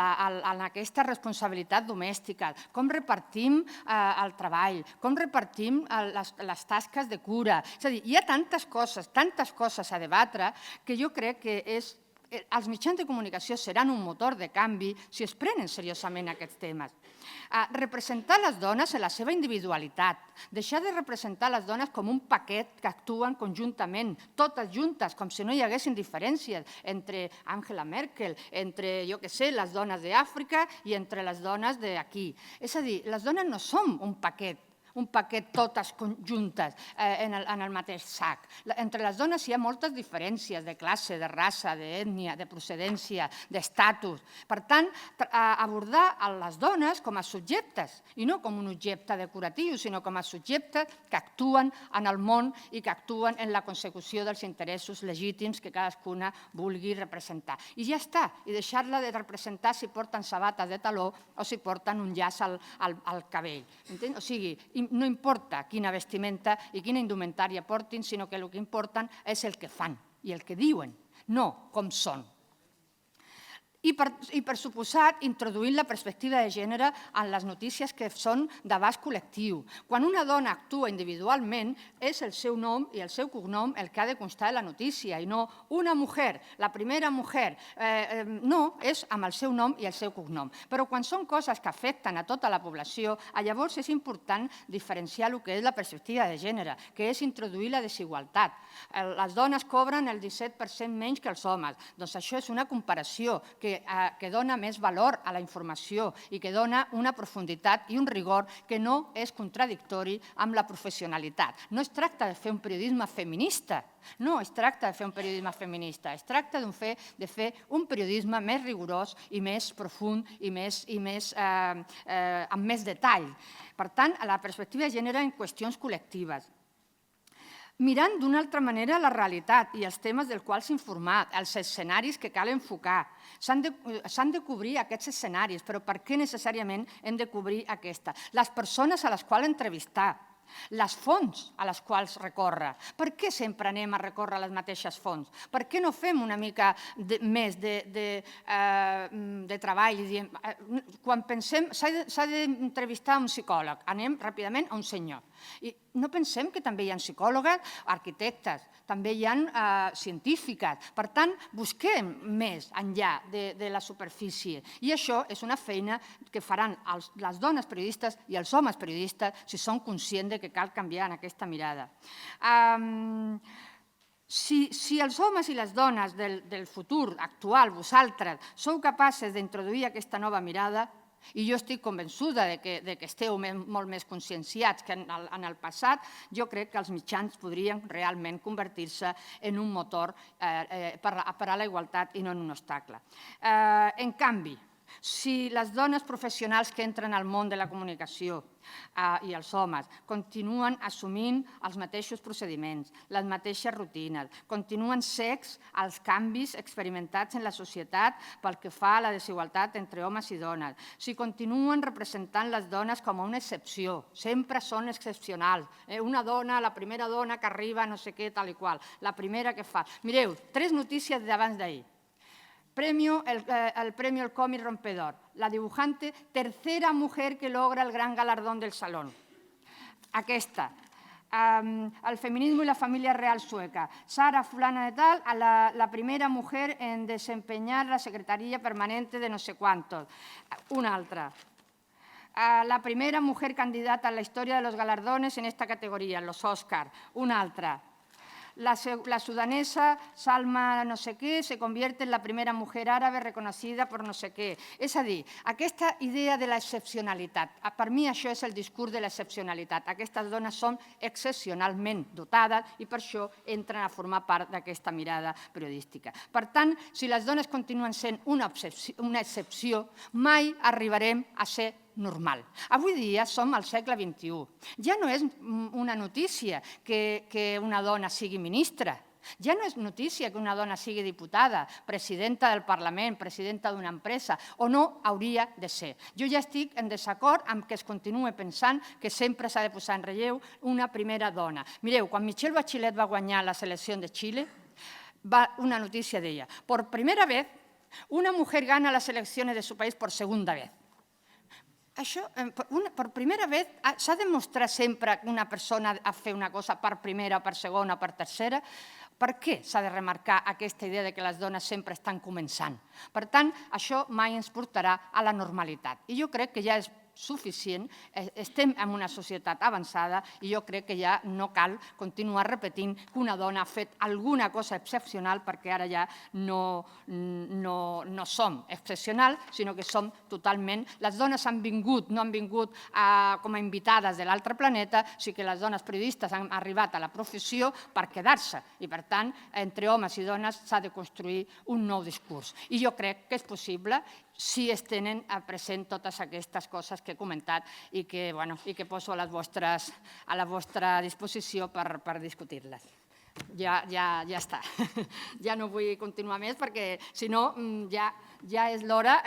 aquesta responsabilitat domèstica, com repartim el treball, com repartim les tasques de cura. És a dir, hi ha tantes coses a debatre que jo crec que és els mitjans de comunicació seran un motor de canvi si es prenen seriosament aquests temes. Representar les dones en la seva individualitat, deixar de representar les dones com un paquet que actuen conjuntament, totes juntes, com si no hi haguessin diferències entre Angela Merkel, entre, jo què sé, les dones d'Àfrica i entre les dones d'aquí. És a dir, les dones no som un paquet totes juntes en el mateix sac. Entre les dones hi ha moltes diferències de classe, de raça, d'ètnia, de procedència, d'estatus. Per tant, abordar les dones com a subjectes, i no com un objecte decoratiu, sinó com a subjectes que actuen en el món i que actuen en la consecució dels interessos legítims que cadascuna vulgui representar. I ja està, i deixar-la de representar si porten sabates de taló o si porten un llaç al cabell. O sigui, no importa quina vestimenta i quina indumentària portin, sinó que el que importen és el que fan i el que diuen, no com són. I, per suposat, introduint la perspectiva de gènere en les notícies que són d'abast col·lectiu. Quan una dona actua individualment, és el seu nom i el seu cognom el que ha de constar en la notícia, i no una mujer, la primera mujer. No, és amb el seu nom i el seu cognom. Però quan són coses que afecten a tota la població, llavors és important diferenciar el que és la perspectiva de gènere, que és introduir la desigualtat. Les dones cobren el 17% menys que els homes. Doncs això és una comparació que dona més valor a la informació i que dona una profunditat i un rigor que no és contradictori amb la professionalitat. No es tracta de fer un periodisme feminista, no es tracta de fer un periodisme feminista, es tracta de fer un periodisme més rigorós i més profund i amb més detall. Per tant, la perspectiva de gènere en qüestions col·lectives. Mirant d'una altra manera la realitat i els temes dels quals s'informar, els escenaris que cal enfocar. S'han de cobrir aquests escenaris, però per què necessàriament hem de cobrir aquesta? Les persones a les quals entrevistar, les fonts a les quals recórrer. Per què sempre anem a recórrer a les mateixes fonts? Per què no fem una mica més de treball? Quan pensem, s'ha d'entrevistar un psicòleg, anem ràpidament a un senyor. I no pensem que també hi ha psicòlogues, arquitectes, també hi ha científiques. Per tant, busquem més enllà de la superfície. I això és una feina que faran les dones periodistes i els homes periodistes si són conscients que cal canviar en aquesta mirada. Si els homes i les dones del futur actual, vosaltres, sou capaces d'introduir aquesta nova mirada, i jo estic convençuda que esteu molt més conscienciats que en el passat, jo crec que els mitjans podrien realment convertir-se en un motor per a la igualtat i no en un obstacle. En canvi, si les dones professionals que entren al món de la comunicació i els homes continuen assumint els mateixos procediments, les mateixes rutines, continuen cecs als canvis experimentats en la societat pel que fa a la desigualtat entre homes i dones, si continuen representant les dones com una excepció, sempre són excepcionals, una dona, la primera dona que arriba no sé què, tal i qual, la primera que fa. Mireu, 3 notícies d'abans d'ahir. El premio El Cómic Rompedor. La dibujante, tercera mujer que logra el gran galardón del Salón. Aquesta. El feminismo y la familia real sueca. Sara fulana de tal, la primera mujer en desempeñar la secretaría permanente de no sé cuántos. Una altra. La primera mujer candidata en la historia de los galardones en esta categoría, en los Oscars. Una altra. La sudanesa Salma no sé què se convierte en la primera mujer àrabe reconocida per no sé què. És a dir, aquesta idea de l'excepcionalitat, per mi això és el discurs de l'excepcionalitat. Aquestes dones són excepcionalment dotades i per això entren a formar part d'aquesta mirada periodística. Per tant, si les dones continuen sent una excepció, mai arribarem a ser normal. Avui dia som al segle XXI. Ja no és una notícia que una dona sigui ministra. Ja no és notícia que una dona sigui diputada, presidenta del Parlament, presidenta d'una empresa, o no hauria de ser. Jo ja estic en desacord amb que es continue pensant que sempre s'ha de posar en relleu una primera dona. Mireu, quan Michelle Bachelet va guanyar la selecció de Xile, una notícia d'ella. Por primera vez, una mujer gana las elecciones de su país por segunda vez. Això, per primera vegada, s'ha de demostrar sempre que una persona ha fet una cosa per primera, per segona o per tercera. Per què s'ha de remarcar aquesta idea de que les dones sempre estan començant? Per tant, això mai ens portarà a la normalitat. I jo crec que ja és suficient, estem en una societat avançada i jo crec que ja no cal continuar repetint que una dona ha fet alguna cosa excepcional perquè ara ja no som excepcionals, sinó que som totalment... Les dones han vingut, no han vingut com a invitades de l'altre planeta, sí que les dones periodistes han arribat a la professió per quedar-se i, per tant, entre homes i dones s'ha de construir un nou discurs. I jo crec que és possible si es tenen present totes aquestes coses que he comentat i que poso a la vostra disposició per discutir-les. Ja està. Ja no vull continuar més perquè, si no, ja és l'hora,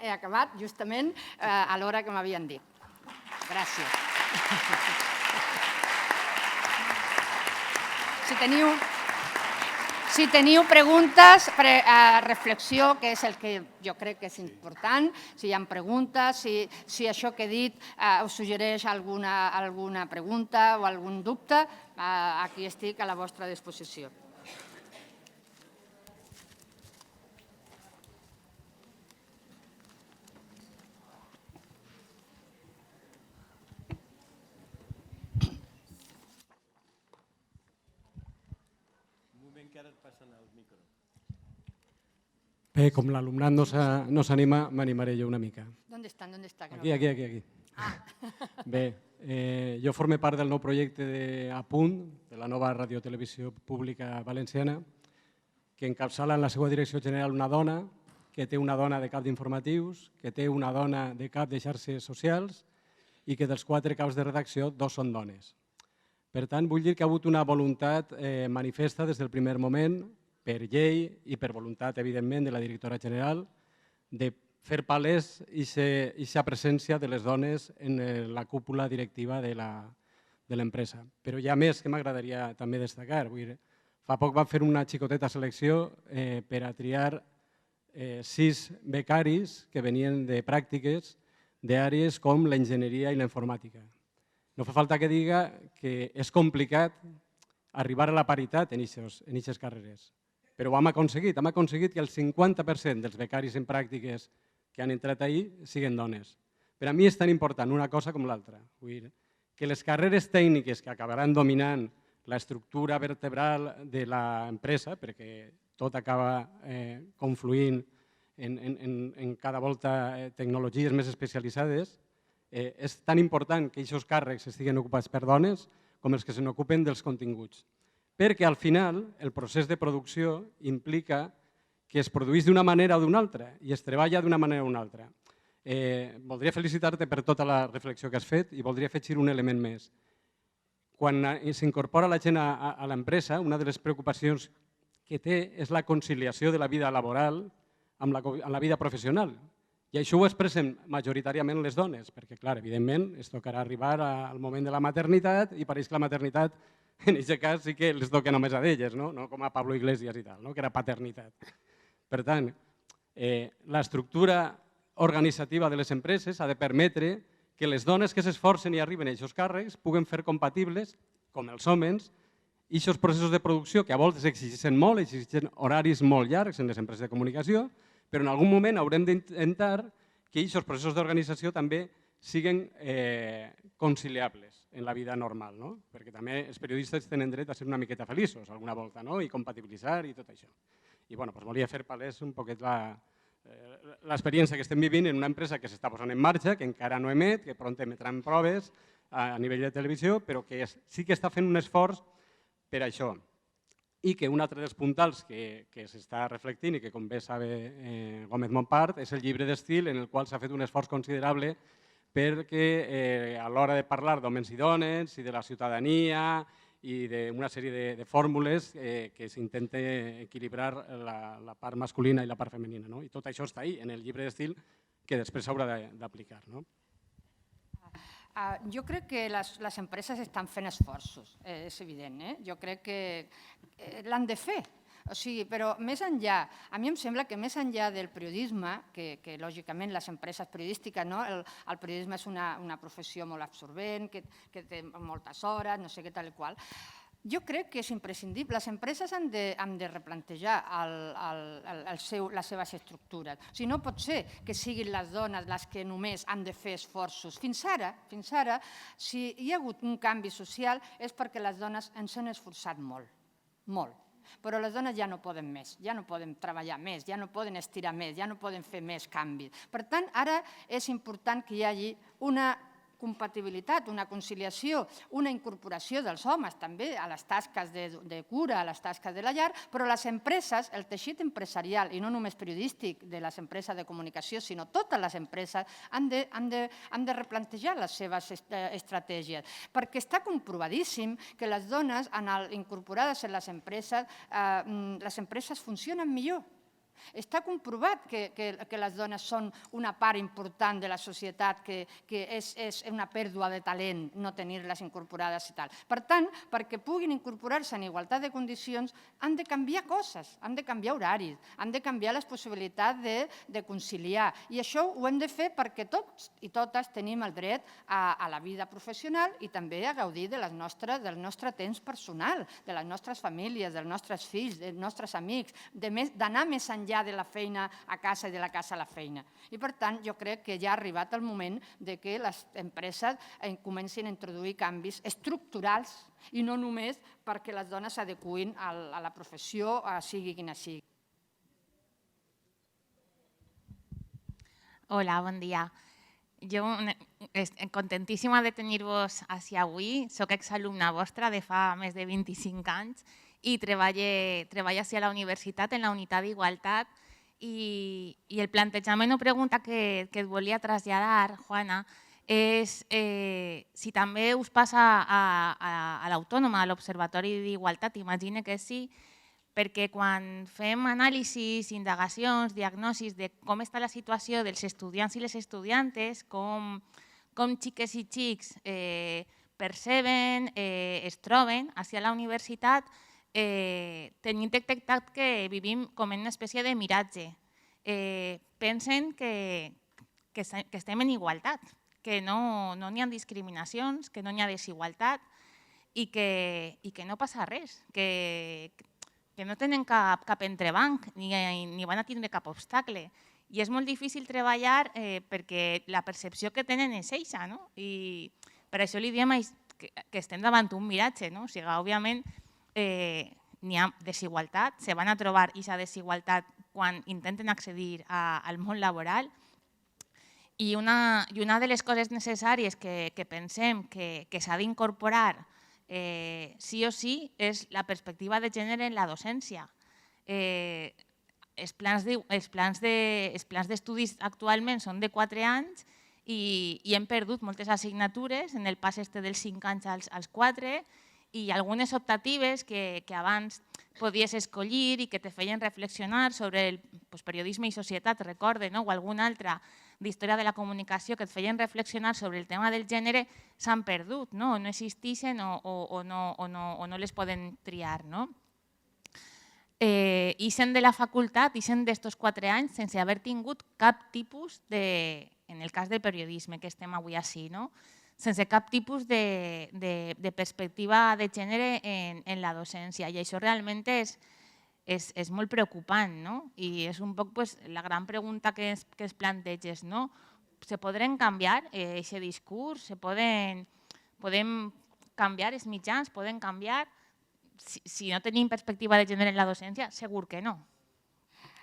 he acabat justament a l'hora que m'havien dit. Gràcies. Si teniu preguntes, reflexió, que és el que jo crec que és important, si hi ha preguntes, si això que he dit us suggereix alguna pregunta o algun dubte, aquí estic a la vostra disposició. Bé, com l'alumnat no s'anima, m'animaré jo una mica. ¿Dónde están? Aquí. Bé, jo formo part del nou projecte d'Apunt, de la nova radiotelevisió pública valenciana, que encapçala en la seva direcció general una dona, que té una dona de cap d'informatius, que té una dona de cap de xarxes socials i que dels 4 caps de redacció 2 són dones. Per tant, vull dir que ha hagut una voluntat manifesta des del primer moment, per llei i per voluntat, evidentment, de la directora general, de fer palès aquesta presència de les dones en la cúpula directiva de l'empresa. Però hi ha més que m'agradaria també destacar. Fa poc vam fer una xicoteta selecció per a triar 6 becaris que venien de pràctiques d'àrees com l'enginyeria i la informàtica. No fa falta que diga que és complicat arribar a la paritat en aquestes carreres. Però ho hem aconseguit que el 50% dels becaris en pràctiques que han entrat ahir siguin dones. Per a mi és tan important una cosa com l'altra. Que les carreres tècniques que acabaran dominant l'estructura vertebral de l'empresa, perquè tot acaba confluint en cada volta tecnologies més especialitzades, és tan important que aquests càrrecs estiguin ocupats per dones com els que se n'ocupen dels continguts. Perquè al final el procés de producció implica que es produeix d'una manera o d'una altra i es treballa d'una manera o d'una altra. Voldria felicitar-te per tota la reflexió que has fet i voldria afegir un element més. Quan s'incorpora la gent a l'empresa, una de les preocupacions que té és la conciliació de la vida laboral amb la vida professional. I això ho expressen majoritàriament les dones, perquè, clar, evidentment, es tocarà arribar al moment de la maternitat i pareix que la maternitat, en aquest cas, sí que les toca només a d'elles, no com a Pablo Iglesias i tal, que era paternitat. Per tant, l'estructura organitzativa de les empreses ha de permetre que les dones que s'esforcen i arriben a aquests càrrecs puguen fer compatibles, com els homes, aquests processos de producció que a voltes exigeixen molt, exigeixen horaris molt llargs en les empreses de comunicació, però en algun moment haurem d'intentar que aquests processos d'organització també siguin conciliables en la vida normal, perquè també els periodistes tenen dret a ser una miqueta feliços alguna volta i compatibilitzar i tot això. I volia fer palès un poquet l'experiència que estem vivint en una empresa que s'està posant en marxa, que encara no emet, que pront emetran proves a nivell de televisió, però que sí que està fent un esforç per això. I que un altre dels puntals que s'està reflectint i que, com bé sabe Gómez Montpart, és el llibre d'estil en el qual s'ha fet un esforç considerable perquè a l'hora de parlar d'homes i dones i de la ciutadania i d'una sèrie de fórmules que s'intenta equilibrar la part masculina i la part femenina. I tot això està ahí, en el llibre d'estil, que després s'haurà d'aplicar. Jo crec que les empreses estan fent esforços, és evident. Jo crec que l'han de fer. Però més enllà, a mi em sembla que més enllà del periodisme, que lògicament les empreses periodístiques, el periodisme és una professió molt absorbent, que té moltes hores, no sé què tal i qual, Jo crec que és imprescindible. Les empreses han de replantejar les seves estructures. O sigui, no pot ser que siguin les dones les que només han de fer esforços. Fins ara, si hi ha hagut un canvi social és perquè les dones ens han esforçat molt, molt. Però les dones ja no poden més, ja no poden treballar més, ja no poden estirar més, ja no poden fer més canvis. Per tant, ara és important que hi hagi una compatibilitat, una conciliació, una incorporació dels homes també a les tasques de cura, a les tasques de la llar, però les empreses, el teixit empresarial, i no només periodístic de les empreses de comunicació, sinó totes les empreses, han de replantejar les seves estratègies, perquè està comprovadíssim que les dones incorporades en les empreses funcionen millor. Està comprovat que les dones són una part important de la societat, que és una pèrdua de talent no tenir-les incorporades i tal. Per tant, perquè puguin incorporar-se en igualtat de condicions, han de canviar coses, han de canviar horaris, han de canviar les possibilitats de conciliar. I això ho hem de fer perquè tots i totes tenim el dret a la vida professional i també a gaudir del nostre temps personal, de les nostres famílies, dels nostres fills, dels nostres amics, d'anar més enllà de la feina a casa i de la casa a la feina. I per tant, jo crec que ja ha arribat el moment que les empreses comencin a introduir canvis estructurals i no només perquè les dones s'adeqüin a la professió, sigui quina sigui. Hola, bon dia. Jo contentíssima de tenir-vos així avui. Soc exalumna vostra de fa més de 25 anys i treballo a la universitat en la unitat d'Igualtat i el plantejament o pregunta que et volia traslladar, Juana, és si també us passa a l'Autònoma, a l'Observatori d'Igualtat, imagine que sí, perquè quan fem anàlisis, indagacions, diagnosis de com està la situació dels estudiants i les estudiantes, com xiques i xics perceben, es troben a la universitat, tenim detectat que vivim com en una espècie de miratge. Pensen que estem en igualtat, que no n'hi ha discriminacions, que no n'hi ha desigualtat i que no passa res, que no tenen cap entrebanc ni van a tindre cap obstacle. I és molt difícil treballar perquè la percepció que tenen és eixa, i per això li diem que estem davant un miratge. O sigui, òbviament, n'hi ha desigualtat, se van a trobar aquesta desigualtat quan intenten accedir al món laboral i una de les coses necessàries que pensem que s'ha d'incorporar sí o sí és la perspectiva de gènere en la docència. Els plans d'estudis actualment són de 4 anys i hem perdut moltes assignatures en el pas dels 5 anys als 4 i algunes optatives que abans podies escollir i que te feien reflexionar sobre el periodisme i societat, recorde, o alguna altra d'història de la comunicació que et feien reflexionar sobre el tema del gènere, s'han perdut, no existeixen o no les poden triar. Ixen de la facultat, ixen d'estos 4 anys sense haver tingut cap tipus en el cas del periodisme que estem avui així, sense cap tipus de perspectiva de gènere en la docència. I això realment és molt preocupant i és un poc la gran pregunta que es planteges. Se podran canviar aquest discurs? Podem canviar els mitjans? Podem canviar? Si no tenim perspectiva de gènere en la docència, segur que no.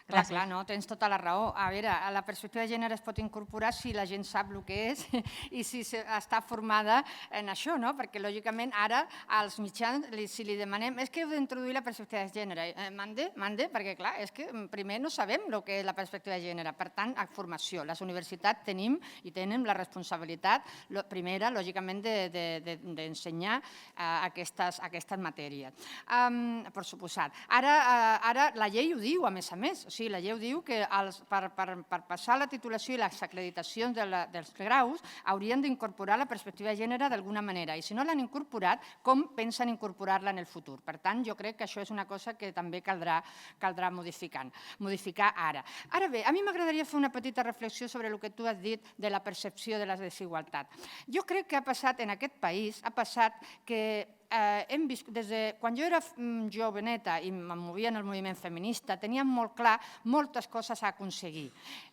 Clar, no, tens tota la raó. A veure, la perspectiva de gènere es pot incorporar si la gent sap el que és i si està formada en això, perquè lògicament ara als mitjans, si li demanem, és que heu d'introduir la perspectiva de gènere, mande, perquè clar, és que primer no sabem el que és la perspectiva de gènere. Per tant, a formació, les universitats tenim i tenen la responsabilitat primera, lògicament, d'ensenyar aquestes matèries. Per suposat. Ara la llei ho diu, a més. O sigui, la llei diu que per passar la titulació i les acreditacions dels graus haurien d'incorporar la perspectiva de gènere d'alguna manera. I si no l'han incorporat, com pensen incorporar-la en el futur? Per tant, jo crec que això és una cosa que també caldrà modificar ara. Ara bé, a mi m'agradaria fer una petita reflexió sobre el que tu has dit de la percepció de la desigualtat. Jo crec que ha passat en aquest país, ha passat que des de quan jo era joveneta i em movia en el moviment feminista, teníem molt clar moltes coses a aconseguir.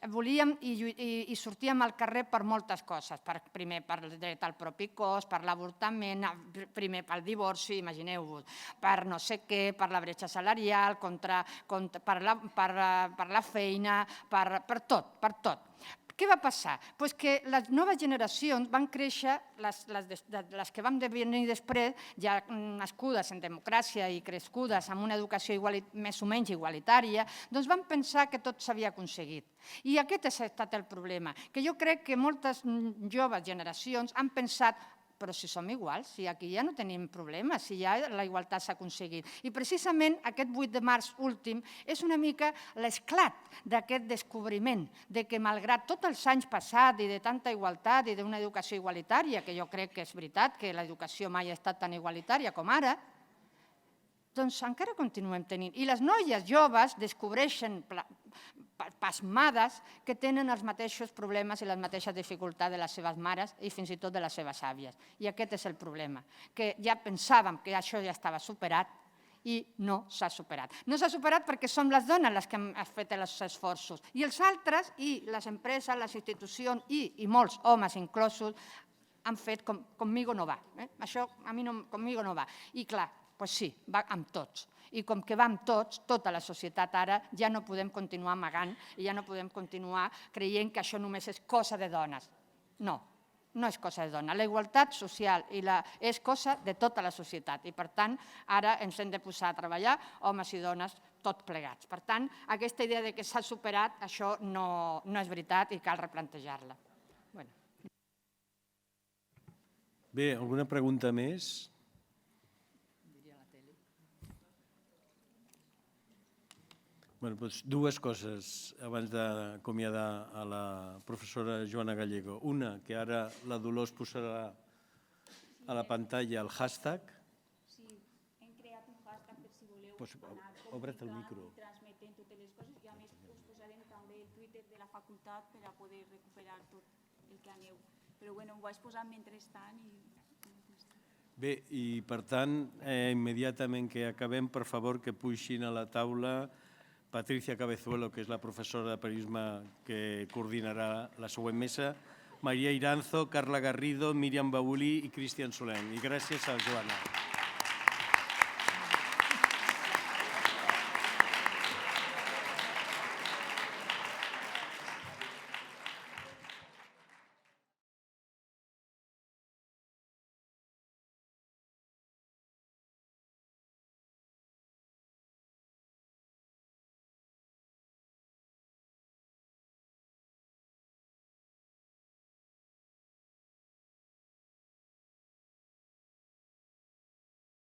Volíem i sortíem al carrer per moltes coses. Primer per el dret al propi cos, per l'avortament, primer pel divorci, imagineu-vos, per no sé què, per la bretxa salarial, per la feina, per tot, per tot. Què va passar? Doncs que les noves generacions van créixer, les que van venir després, ja nascudes en democràcia i crescudes amb una educació més o menys igualitària, doncs van pensar que tot s'havia aconseguit. I aquest ha estat el problema, que jo crec que moltes joves generacions han pensat però si som iguals, si aquí ja no tenim problemes, si ja la igualtat s'ha aconseguit. I precisament aquest 8 de març últim és una mica l'esclat d'aquest descobriment, de que malgrat tots els anys passats i de tanta igualtat i d'una educació igualitària, que jo crec que és veritat que l'educació mai ha estat tan igualitària com ara, doncs encara continuem tenint. I les noies joves descobreixen pasmades que tenen els mateixos problemes i les mateixes dificultats de les seves mares i fins i tot de les seves àvies. I aquest és el problema, que ja pensàvem que això ja estava superat i no s'ha superat. No s'ha superat perquè som les dones les que hem fet els esforços i els altres, i les empreses, les institucions i molts homes inclosos, han fet conmigo no va. Això a mi conmigo no va. I clar, doncs sí, va amb tots. I com que va amb tots, tota la societat ara, ja no podem continuar amagant i ja no podem continuar creient que això només és cosa de dones. No, no és cosa de dones. La igualtat social és cosa de tota la societat i, per tant, ara ens hem de posar a treballar, homes i dones, tots plegats. Per tant, aquesta idea que s'ha superat, això no és veritat i cal replantejar-la. Bé, alguna pregunta més? Dues coses abans d'acomiadar a la professora Joana Gallego. Una, que ara la Dolors posarà a la pantalla el hashtag. Sí, hem creat un hashtag per si voleu anar Obre't el micro. transmetent totes les coses i a més us posarem també el Twitter de la facultat per a poder recuperar tot el que aneu. Però bueno, ho vaig posar mentrestant i... Bé, i per tant, immediatament que acabem, per favor, que puixin a la taula Patricia Cabezuelo, que és la professora de periodisme que coordinarà la següent mesa, Maria Iranzo, Carla Garrido, Míriam Baulí i Cristian Solent. I gràcies a Joana.